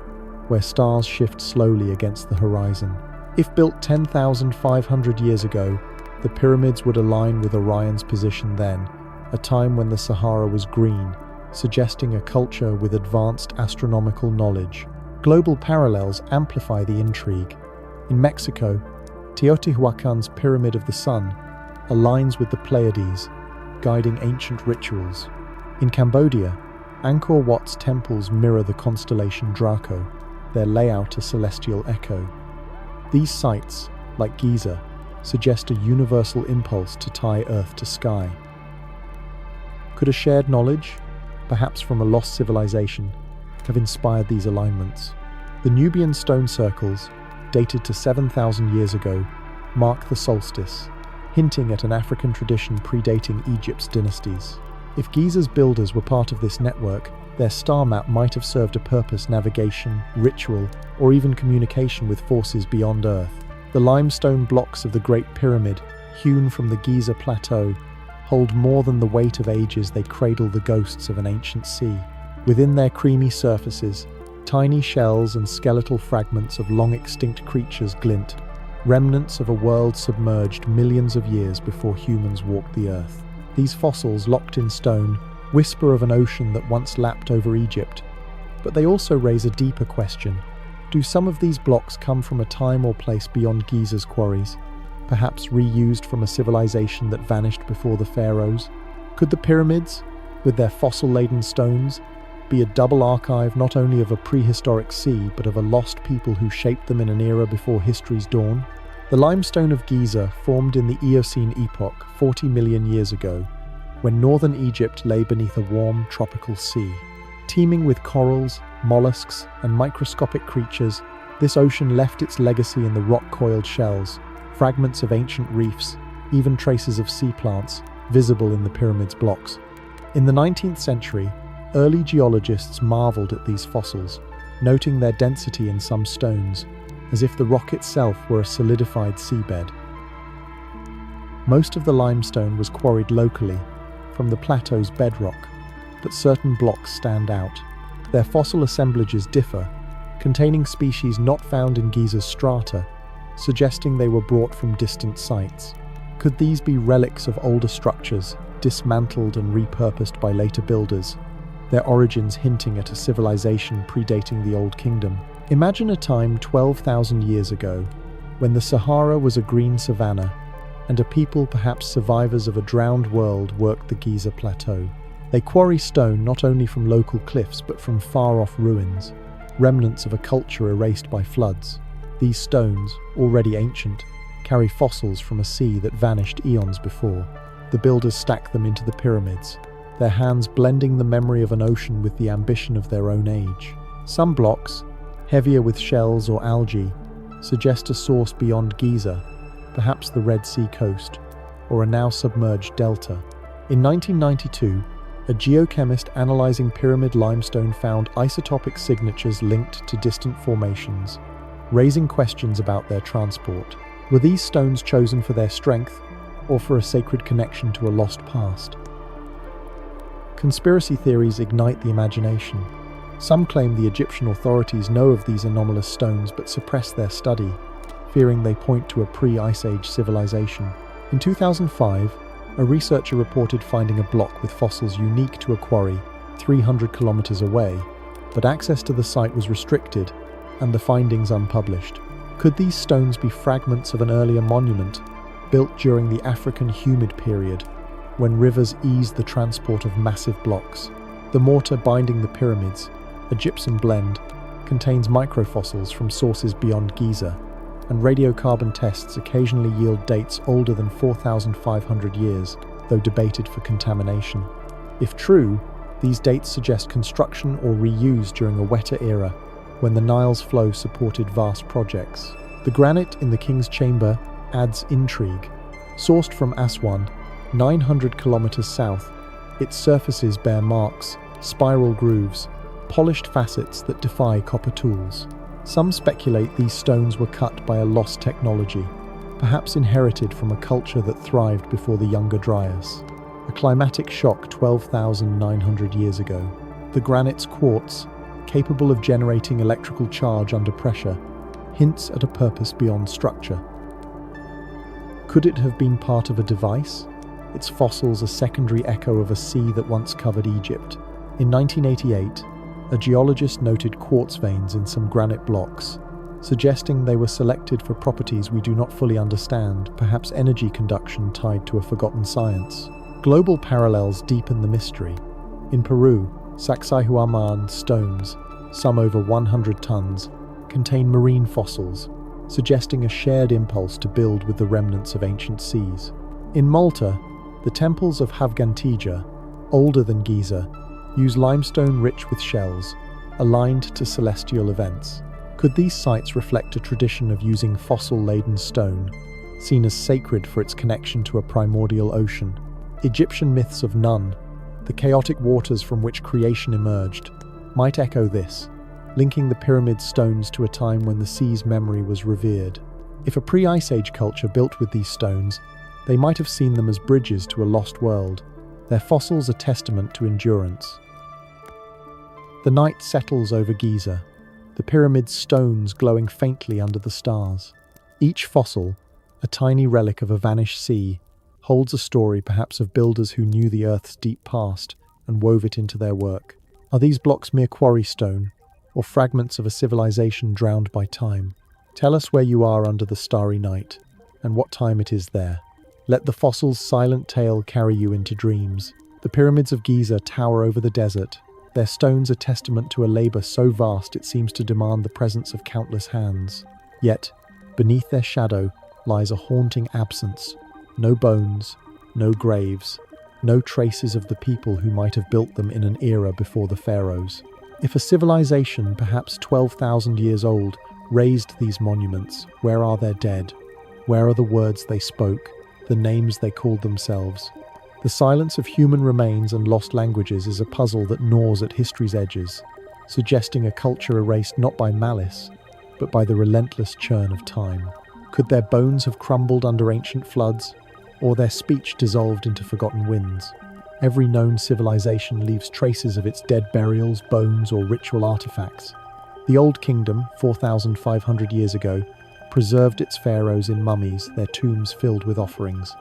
where stars shift slowly against the horizon. If built 10,500 years ago, the pyramids would align with Orion's position then, a time when the Sahara was green, suggesting a culture with advanced astronomical knowledge. Global parallels amplify the intrigue. In Mexico, Teotihuacan's Pyramid of the Sun aligns with the Pleiades, guiding ancient rituals. In Cambodia, Angkor Wat's temples mirror the constellation Draco, their layout a celestial echo. These sites, like Giza, suggest a universal impulse to tie Earth to sky. Could a shared knowledge, perhaps from a lost civilization, have inspired these alignments? The Nubian stone circles, dated to 7,000 years ago, mark the solstice, hinting at an African tradition predating Egypt's dynasties. If Giza's builders were part of this network, their star map might have served a purpose: navigation, ritual, or even communication with forces beyond Earth. The limestone blocks of the Great Pyramid, hewn from the Giza Plateau, hold more than the weight of ages. They cradle the ghosts of an ancient sea. Within their creamy surfaces, tiny shells and skeletal fragments of long-extinct creatures glint, remnants of a world submerged millions of years before humans walked the Earth. These fossils, locked in stone, whisper of an ocean that once lapped over Egypt. But they also raise a deeper question. Do some of these blocks come from a time or place beyond Giza's quarries, perhaps reused from a civilization that vanished before the pharaohs? Could the pyramids, with their fossil-laden stones, be a double archive not only of a prehistoric sea but of a lost people who shaped them in an era before history's dawn? The limestone of Giza formed in the Eocene epoch 40 million years ago, when northern Egypt lay beneath a warm tropical sea. Teeming with corals, mollusks, and microscopic creatures, this ocean left its legacy in the rock-coiled shells, fragments of ancient reefs, even traces of sea plants, visible in the pyramid's blocks. In the 19th century, early geologists marveled at these fossils, noting their density in some stones, as if the rock itself were a solidified seabed. Most of the limestone was quarried locally, from the plateau's bedrock, but certain blocks stand out. Their fossil assemblages differ, containing species not found in Giza's strata, suggesting they were brought from distant sites. Could these be relics of older structures, dismantled and repurposed by later builders, their origins hinting at a civilization predating the Old Kingdom? Imagine a time 12,000 years ago, when the Sahara was a green savanna, and a people, perhaps survivors of a drowned world, worked the Giza Plateau. They quarry stone not only from local cliffs but from far-off ruins, remnants of a culture erased by floods. These stones, already ancient, carry fossils from a sea that vanished eons before. The builders stack them into the pyramids, their hands blending the memory of an ocean with the ambition of their own age. Some blocks, heavier with shells or algae, suggest a source beyond Giza, perhaps the Red Sea coast, or a now submerged delta. In 1992, a geochemist analyzing pyramid limestone found isotopic signatures linked to distant formations, raising questions about their transport. Were these stones chosen for their strength, or for a sacred connection to a lost past? Conspiracy theories ignite the imagination. Some claim the Egyptian authorities know of these anomalous stones but suppress their study, fearing they point to a pre-Ice Age civilization. In 2005, a researcher reported finding a block with fossils unique to a quarry 300 kilometers away, but access to the site was restricted and the findings unpublished. Could these stones be fragments of an earlier monument, built during the African humid period, when rivers eased the transport of massive blocks? The mortar binding the pyramids, a gypsum blend, contains microfossils from sources beyond Giza, and radiocarbon tests occasionally yield dates older than 4,500 years, though debated for contamination. If true, these dates suggest construction or reuse during a wetter era, when the Nile's flow supported vast projects. The granite in the King's Chamber adds intrigue. Sourced from Aswan, 900 kilometers south, its surfaces bear marks, spiral grooves, polished facets that defy copper tools. Some speculate these stones were cut by a lost technology, perhaps inherited from a culture that thrived before the Younger Dryas. A climatic shock 12,900 years ago. The granite's quartz, capable of generating electrical charge under pressure, hints at a purpose beyond structure. Could it have been part of a device? Its fossils a secondary echo of a sea that once covered Egypt. In 1988, a geologist noted quartz veins in some granite blocks, suggesting they were selected for properties we do not fully understand, perhaps energy conduction tied to a forgotten science. Global parallels deepen the mystery. In Peru, Sacsayhuaman stones, some over 100 tons, contain marine fossils, suggesting a shared impulse to build with the remnants of ancient seas. In Malta, the temples of Havgantija, older than Giza, use limestone rich with shells, aligned to celestial events. Could these sites reflect a tradition of using fossil-laden stone, seen as sacred for its connection to a primordial ocean? Egyptian myths of Nun, the chaotic waters from which creation emerged, might echo this, linking the pyramid stones to a time when the sea's memory was revered. If a pre-Ice Age culture built with these stones, they might have seen them as bridges to a lost world, their fossils a testament to endurance. The night settles over Giza, the pyramid's stones glowing faintly under the stars. Each fossil, a tiny relic of a vanished sea, holds a story perhaps of builders who knew the Earth's deep past and wove it into their work. Are these blocks mere quarry stone, or fragments of a civilization drowned by time? Tell us where you are under the starry night, and what time it is there. Let the fossil's silent tale carry you into dreams. The pyramids of Giza tower over the desert, their stones a testament to a labor so vast it seems to demand the presence of countless hands. Yet, beneath their shadow lies a haunting absence. No bones, no graves, no traces of the people who might have built them in an era before the pharaohs. If a civilization, perhaps 12,000 years old, raised these monuments, where are their dead? Where are the words they spoke, the names they called themselves? The silence of human remains and lost languages is a puzzle that gnaws at history's edges, suggesting a culture erased not by malice, but by the relentless churn of time. Could their bones have crumbled under ancient floods, or their speech dissolved into forgotten winds? Every known civilization leaves traces of its dead burials, bones, or ritual artifacts. The Old Kingdom, 4,500 years ago, preserved its pharaohs in mummies, their tombs filled with offerings.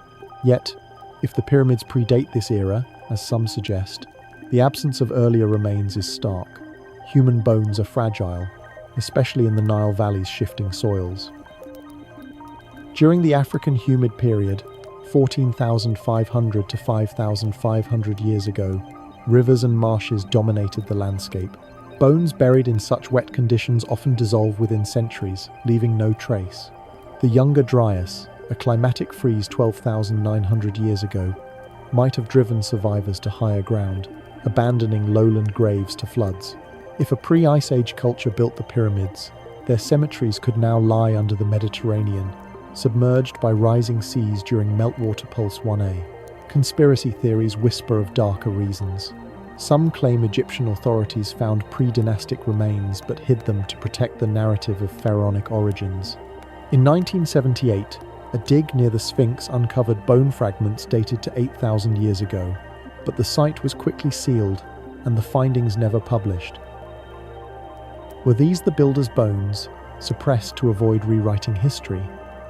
Yet, if the pyramids predate this era, as some suggest, the absence of earlier remains is stark. Human bones are fragile, especially in the Nile Valley's shifting soils. During the African humid period, 14,500 to 5,500 years ago, rivers and marshes dominated the landscape. Bones buried in such wet conditions often dissolve within centuries, leaving no trace. The Younger Dryas, a climatic freeze 12,900 years ago, might have driven survivors to higher ground, abandoning lowland graves to floods. If a pre-Ice Age culture built the pyramids, their cemeteries could now lie under the Mediterranean, submerged by rising seas during Meltwater Pulse 1a. Conspiracy theories whisper of darker reasons. Some claim Egyptian authorities found pre-dynastic remains but hid them to protect the narrative of pharaonic origins. In 1978, a dig near the Sphinx uncovered bone fragments dated to 8,000 years ago, but the site was quickly sealed and the findings never published. Were these the builders' bones, suppressed to avoid rewriting history?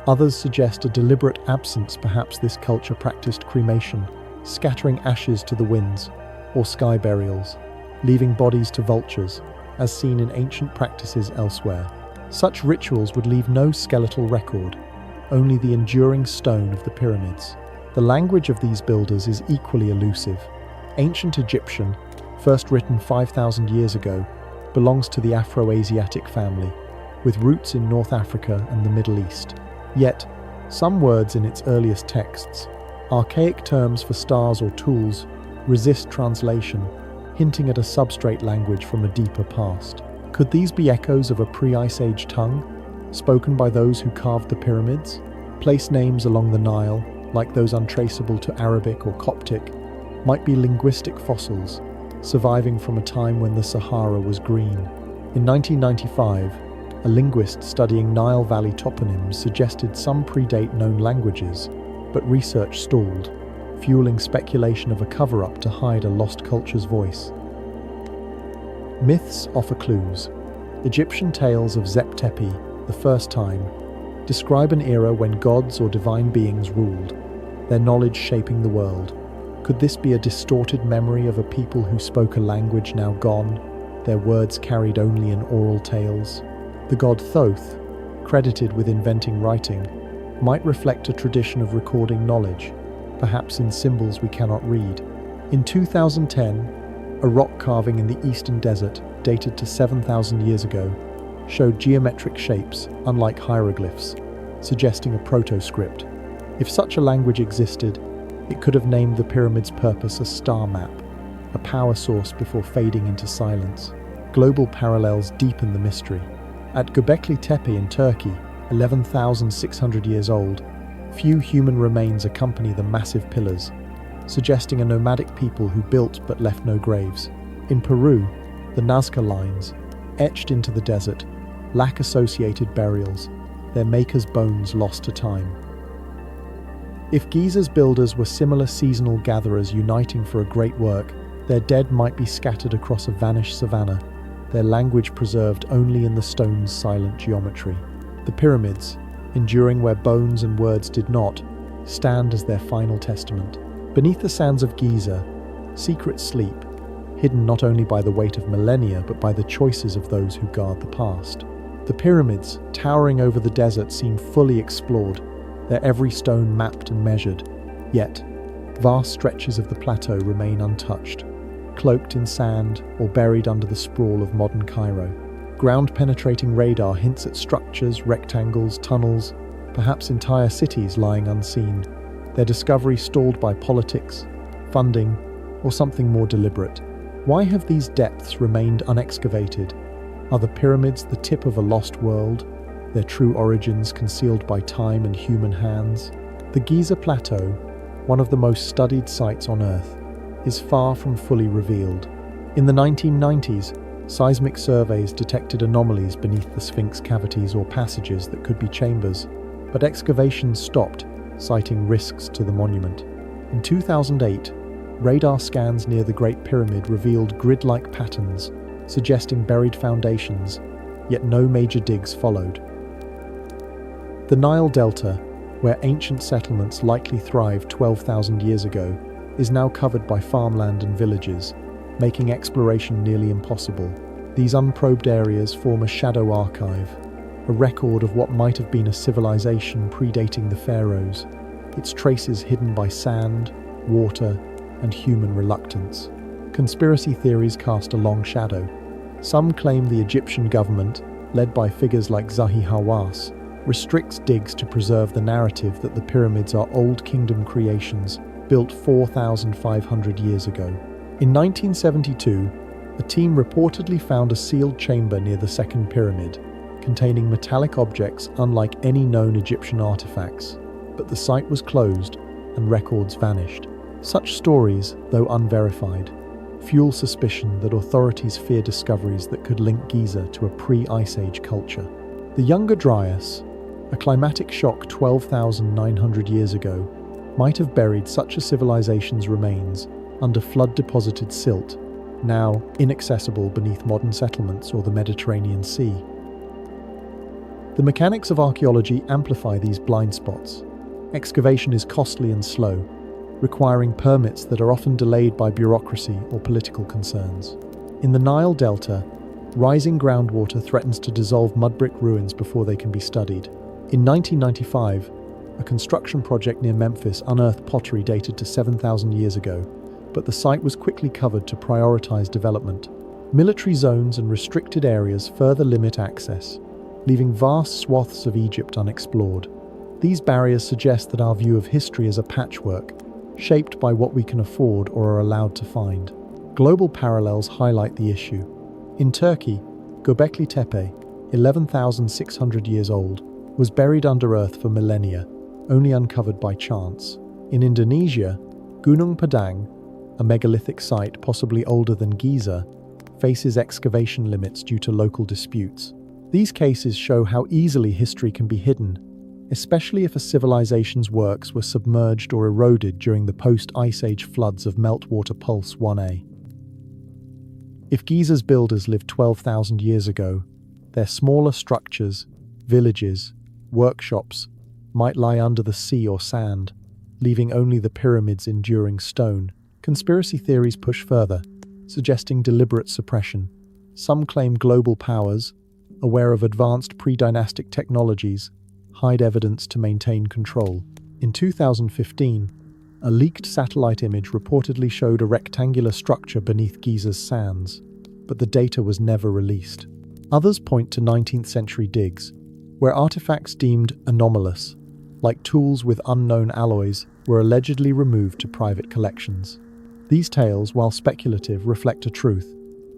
Others suggest a deliberate absence. Perhaps this culture practiced cremation, scattering ashes to the winds, or sky burials, leaving bodies to vultures, as seen in ancient practices elsewhere. Such rituals would leave no skeletal record, only the enduring stone of the pyramids. The language of these builders is equally elusive. Ancient Egyptian, first written 5,000 years ago, belongs to the Afro-Asiatic family, with roots in North Africa and the Middle East. Yet, some words in its earliest texts, archaic terms for stars or tools, resist translation, hinting at a substrate language from a deeper past. Could these be echoes of a pre-Ice Age tongue, spoken by those who carved the pyramids? Place names along the Nile, like those untraceable to Arabic or Coptic, might be linguistic fossils, surviving from a time when the Sahara was green. In 1995, a linguist studying Nile Valley toponyms suggested some predate known languages, but research stalled, fueling speculation of a cover-up to hide a lost culture's voice. Myths offer clues. Egyptian tales of Tepe, the first time, describe an era when gods or divine beings ruled, their knowledge shaping the world. Could this be a distorted memory of a people who spoke a language now gone, their words carried only in oral tales? The god Thoth, credited with inventing writing, might reflect a tradition of recording knowledge, perhaps in symbols we cannot read. In 2010, a rock carving in the eastern desert, dated to 7,000 years ago, showed geometric shapes, unlike hieroglyphs, suggesting a proto-script. If such a language existed, it could have named the pyramid's purpose a star map, a power source before fading into silence. Global parallels deepen the mystery. At Göbekli Tepe in Turkey, 11,600 years old, few human remains accompany the massive pillars, suggesting a nomadic people who built but left no graves. In Peru, the Nazca lines, etched into the desert, lack associated burials, their makers' bones lost to time. If Giza's builders were similar seasonal gatherers uniting for a great work, their dead might be scattered across a vanished savanna, their language preserved only in the stone's silent geometry. The pyramids, enduring where bones and words did not, stand as their final testament. Beneath the sands of Giza, secrets sleep, hidden not only by the weight of millennia but by the choices of those who guard the past. The pyramids, towering over the desert, seem fully explored, their every stone mapped and measured. Yet, vast stretches of the plateau remain untouched, cloaked in sand or buried under the sprawl of modern Cairo. Ground-penetrating radar hints at structures, rectangles, tunnels, perhaps entire cities lying unseen, their discovery stalled by politics, funding, or something more deliberate. Why have these depths remained unexcavated? Are the pyramids the tip of a lost world, their true origins concealed by time and human hands? The Giza Plateau, one of the most studied sites on Earth, is far from fully revealed. In the 1990s, seismic surveys detected anomalies beneath the Sphinx cavities or passages that could be chambers, but excavations stopped, citing risks to the monument. In 2008, radar scans near the Great Pyramid revealed grid-like patterns, suggesting buried foundations, yet no major digs followed. The Nile Delta, where ancient settlements likely thrived 12,000 years ago, is now covered by farmland and villages, making exploration nearly impossible. These unprobed areas form a shadow archive, a record of what might have been a civilization predating the pharaohs, its traces hidden by sand, water, and human reluctance. Conspiracy theories cast a long shadow. Some claim the Egyptian government, led by figures like Zahi Hawass, restricts digs to preserve the narrative that the pyramids are Old Kingdom creations built 4,500 years ago. In 1972, a team reportedly found a sealed chamber near the second pyramid, containing metallic objects unlike any known Egyptian artifacts, but the site was closed and records vanished. Such stories, though unverified, fuel suspicion that authorities fear discoveries that could link Giza to a pre-Ice Age culture. The Younger Dryas, a climatic shock 12,900 years ago, might have buried such a civilization's remains under flood-deposited silt, now inaccessible beneath modern settlements or the Mediterranean Sea. The mechanics of archaeology amplify these blind spots. Excavation is costly and slow, requiring permits that are often delayed by bureaucracy or political concerns. In the Nile Delta, rising groundwater threatens to dissolve mud-brick ruins before they can be studied. In 1995, a construction project near Memphis unearthed pottery dated to 7,000 years ago, but the site was quickly covered to prioritize development. Military zones and restricted areas further limit access, leaving vast swaths of Egypt unexplored. These barriers suggest that our view of history is a patchwork, shaped by what we can afford or are allowed to find. Global parallels highlight the issue. In Turkey, Göbekli Tepe, 11,600 years old, was buried under earth for millennia, only uncovered by chance. In Indonesia, Gunung Padang, a megalithic site possibly older than Giza, faces excavation limits due to local disputes. These cases show how easily history can be hidden, especially if a civilization's works were submerged or eroded during the post-Ice Age floods of Meltwater Pulse 1a. If Giza's builders lived 12,000 years ago, their smaller structures, villages, workshops might lie under the sea or sand, leaving only the pyramids enduring stone. Conspiracy theories push further, suggesting deliberate suppression. Some claim global powers, aware of advanced pre-dynastic technologies, hide evidence to maintain control. In 2015, a leaked satellite image reportedly showed a rectangular structure beneath Giza's sands, but the data was never released. Others point to 19th century digs, where artifacts deemed anomalous, like tools with unknown alloys, were allegedly removed to private collections. These tales, while speculative, reflect a truth.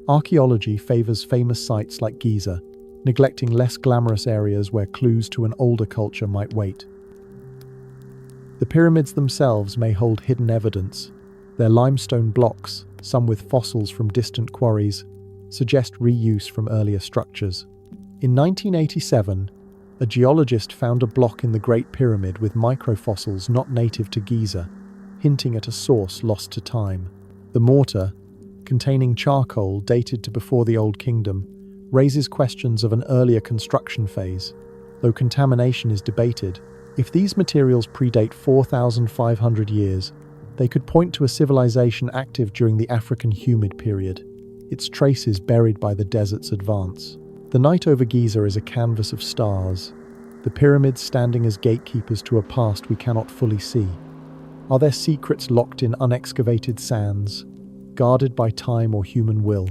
Archaeology favors famous sites like Giza, neglecting less glamorous areas where clues to an older culture might wait. The pyramids themselves may hold hidden evidence. Their limestone blocks, some with fossils from distant quarries, suggest reuse from earlier structures. In 1987, a geologist found a block in the Great Pyramid with microfossils not native to Giza, hinting at a source lost to time. The mortar, containing charcoal dated to before the Old Kingdom, raises questions of an earlier construction phase. Though contamination is debated, if these materials predate 4,500 years, they could point to a civilization active during the African humid period, its traces buried by the desert's advance. The night over Giza is a canvas of stars, the pyramids standing as gatekeepers to a past we cannot fully see. Are there secrets locked in unexcavated sands, guarded by time or human will?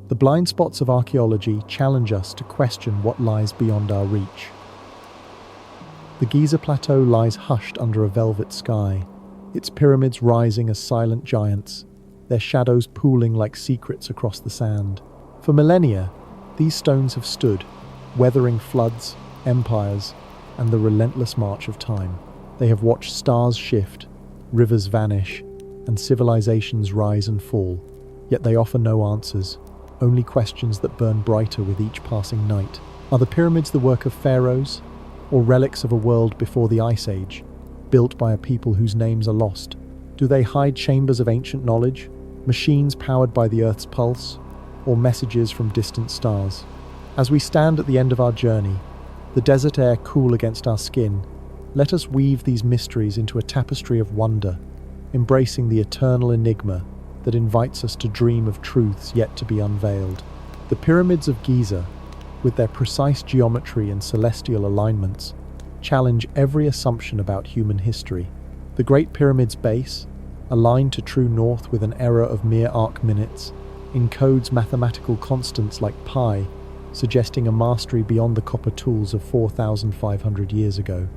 The blind spots of archaeology challenge us to question what lies beyond our reach. The Giza Plateau lies hushed under a velvet sky, its pyramids rising as silent giants, their shadows pooling like secrets across the sand. For millennia, these stones have stood, weathering floods, empires, and the relentless march of time. They have watched stars shift, rivers vanish, and civilizations rise and fall. Yet they offer no answers, only questions that burn brighter with each passing night. Are the pyramids the work of pharaohs, or relics of a world before the Ice Age, built by a people whose names are lost? Do they hide chambers of ancient knowledge, machines powered by the Earth's pulse, or messages from distant stars? As we stand at the end of our journey, the desert air cool against our skin, let us weave these mysteries into a tapestry of wonder, embracing the eternal enigma that invites us to dream of truths yet to be unveiled. The pyramids of Giza, with their precise geometry and celestial alignments, challenge every assumption about human history. The Great Pyramid's base, aligned to true north with an error of mere arc minutes, encodes mathematical constants like pi, suggesting a mastery beyond the copper tools of 4,500 years ago.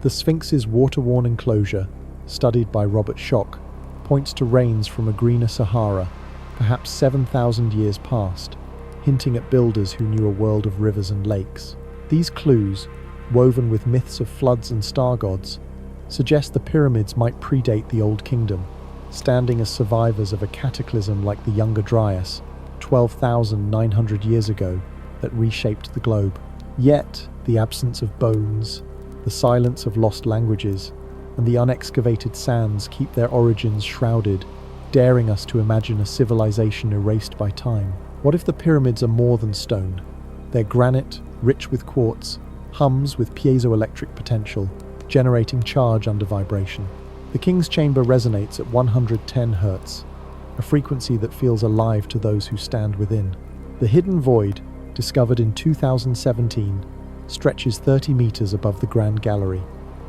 The Sphinx's water-worn enclosure, studied by Robert Schoch, points to rains from a greener Sahara, perhaps 7,000 years past, hinting at builders who knew a world of rivers and lakes. These clues, woven with myths of floods and star gods, suggest the pyramids might predate the Old Kingdom, standing as survivors of a cataclysm like the Younger Dryas, 12,900 years ago, that reshaped the globe. Yet, the absence of bones, the silence of lost languages, and the unexcavated sands keep their origins shrouded, daring us to imagine a civilization erased by time. What if the pyramids are more than stone? Their granite, rich with quartz, hums with piezoelectric potential, generating charge under vibration. The King's Chamber resonates at 110 Hz, a frequency that feels alive to those who stand within. The hidden void, discovered in 2017, stretches 30 meters above the Grand Gallery.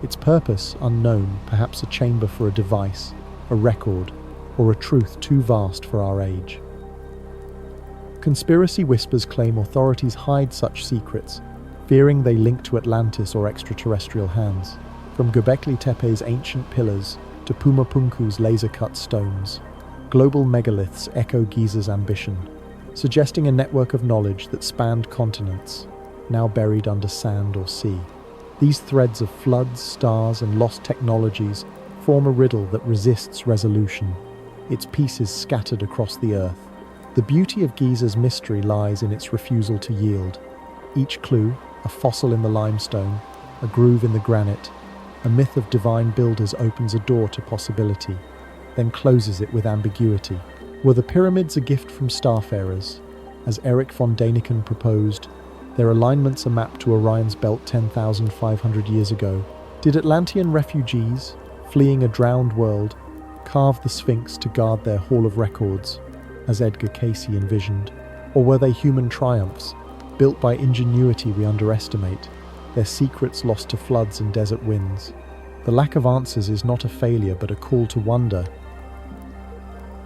Its purpose unknown, perhaps a chamber for a device, a record, or a truth too vast for our age. Conspiracy whispers claim authorities hide such secrets, fearing they link to Atlantis or extraterrestrial hands. From Göbekli Tepe's ancient pillars to Pumapunku's laser-cut stones, global megaliths echo Giza's ambition, suggesting a network of knowledge that spanned continents, now buried under sand or sea. These threads of floods, stars, and lost technologies form a riddle that resists resolution. its pieces scattered across the earth. The beauty of Giza's mystery lies in its refusal to yield. Each clue, a fossil in the limestone, a groove in the granite, a myth of divine builders opens a door to possibility, then closes it with ambiguity. Were the pyramids a gift from starfarers? As Erich von Däniken proposed, their alignments are mapped to Orion's belt 10,500 years ago. Did Atlantean refugees, fleeing a drowned world, carve the Sphinx to guard their Hall of Records, as Edgar Cayce envisioned? Or were they human triumphs, built by ingenuity we underestimate, their secrets lost to floods and desert winds? The lack of answers is not a failure but a call to wonder,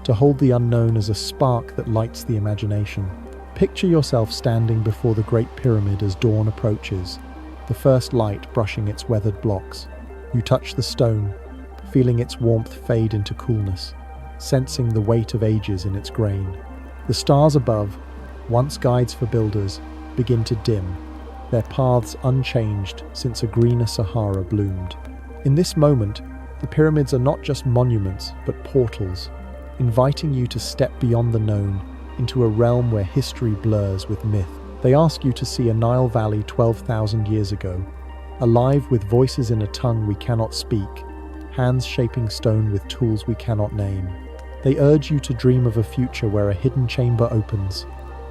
to hold the unknown as a spark that lights the imagination. Picture yourself standing before the Great Pyramid as dawn approaches, the first light brushing its weathered blocks. You touch the stone, feeling its warmth fade into coolness, sensing the weight of ages in its grain. The stars above, once guides for builders, begin to dim, their paths unchanged since a greener Sahara bloomed. In this moment, the pyramids are not just monuments, but portals, inviting you to step beyond the known into a realm where history blurs with myth. They ask you to see a Nile Valley 12,000 years ago, alive with voices in a tongue we cannot speak, hands shaping stone with tools we cannot name. They urge you to dream of a future where a hidden chamber opens,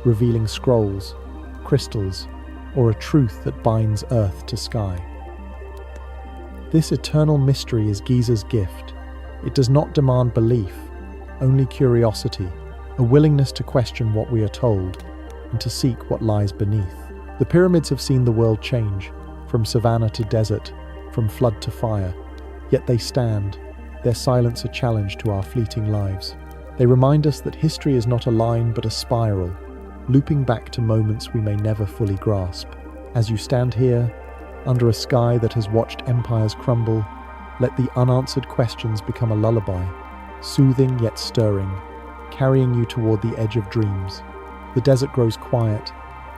revealing scrolls, crystals, or a truth that binds earth to sky. This eternal mystery is Giza's gift. It does not demand belief, only curiosity, a willingness to question what we are told and to seek what lies beneath. The pyramids have seen the world change, from savanna to desert, from flood to fire. Yet they stand, their silence a challenge to our fleeting lives. They remind us that history is not a line but a spiral, looping back to moments we may never fully grasp. As you stand here, under a sky that has watched empires crumble, let the unanswered questions become a lullaby, soothing yet stirring, carrying you toward the edge of dreams. The desert grows quiet,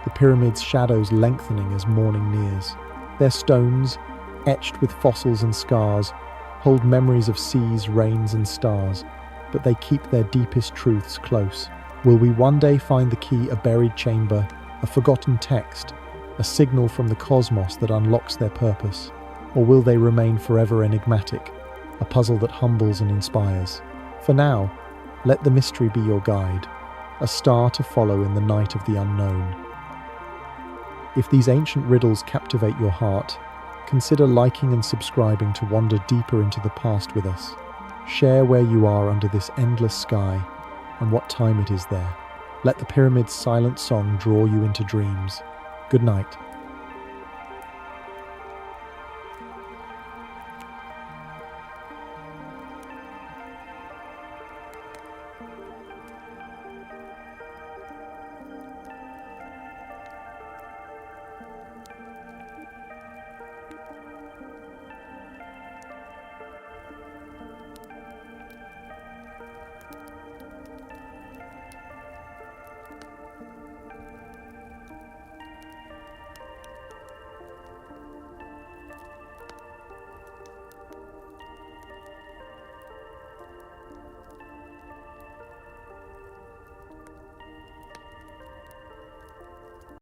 the pyramids' shadows lengthening as morning nears. Their stones, etched with fossils and scars, hold memories of seas, rains, and stars, but they keep their deepest truths close. Will we one day find the key, a buried chamber, a forgotten text, a signal from the cosmos that unlocks their purpose? Or will they remain forever enigmatic, a puzzle that humbles and inspires? For now, let the mystery be your guide, a star to follow in the night of the unknown. If these ancient riddles captivate your heart, consider liking and subscribing to wander deeper into the past with us. Share where you are under this endless sky and what time it is there. Let the pyramid's silent song draw you into dreams. Good night.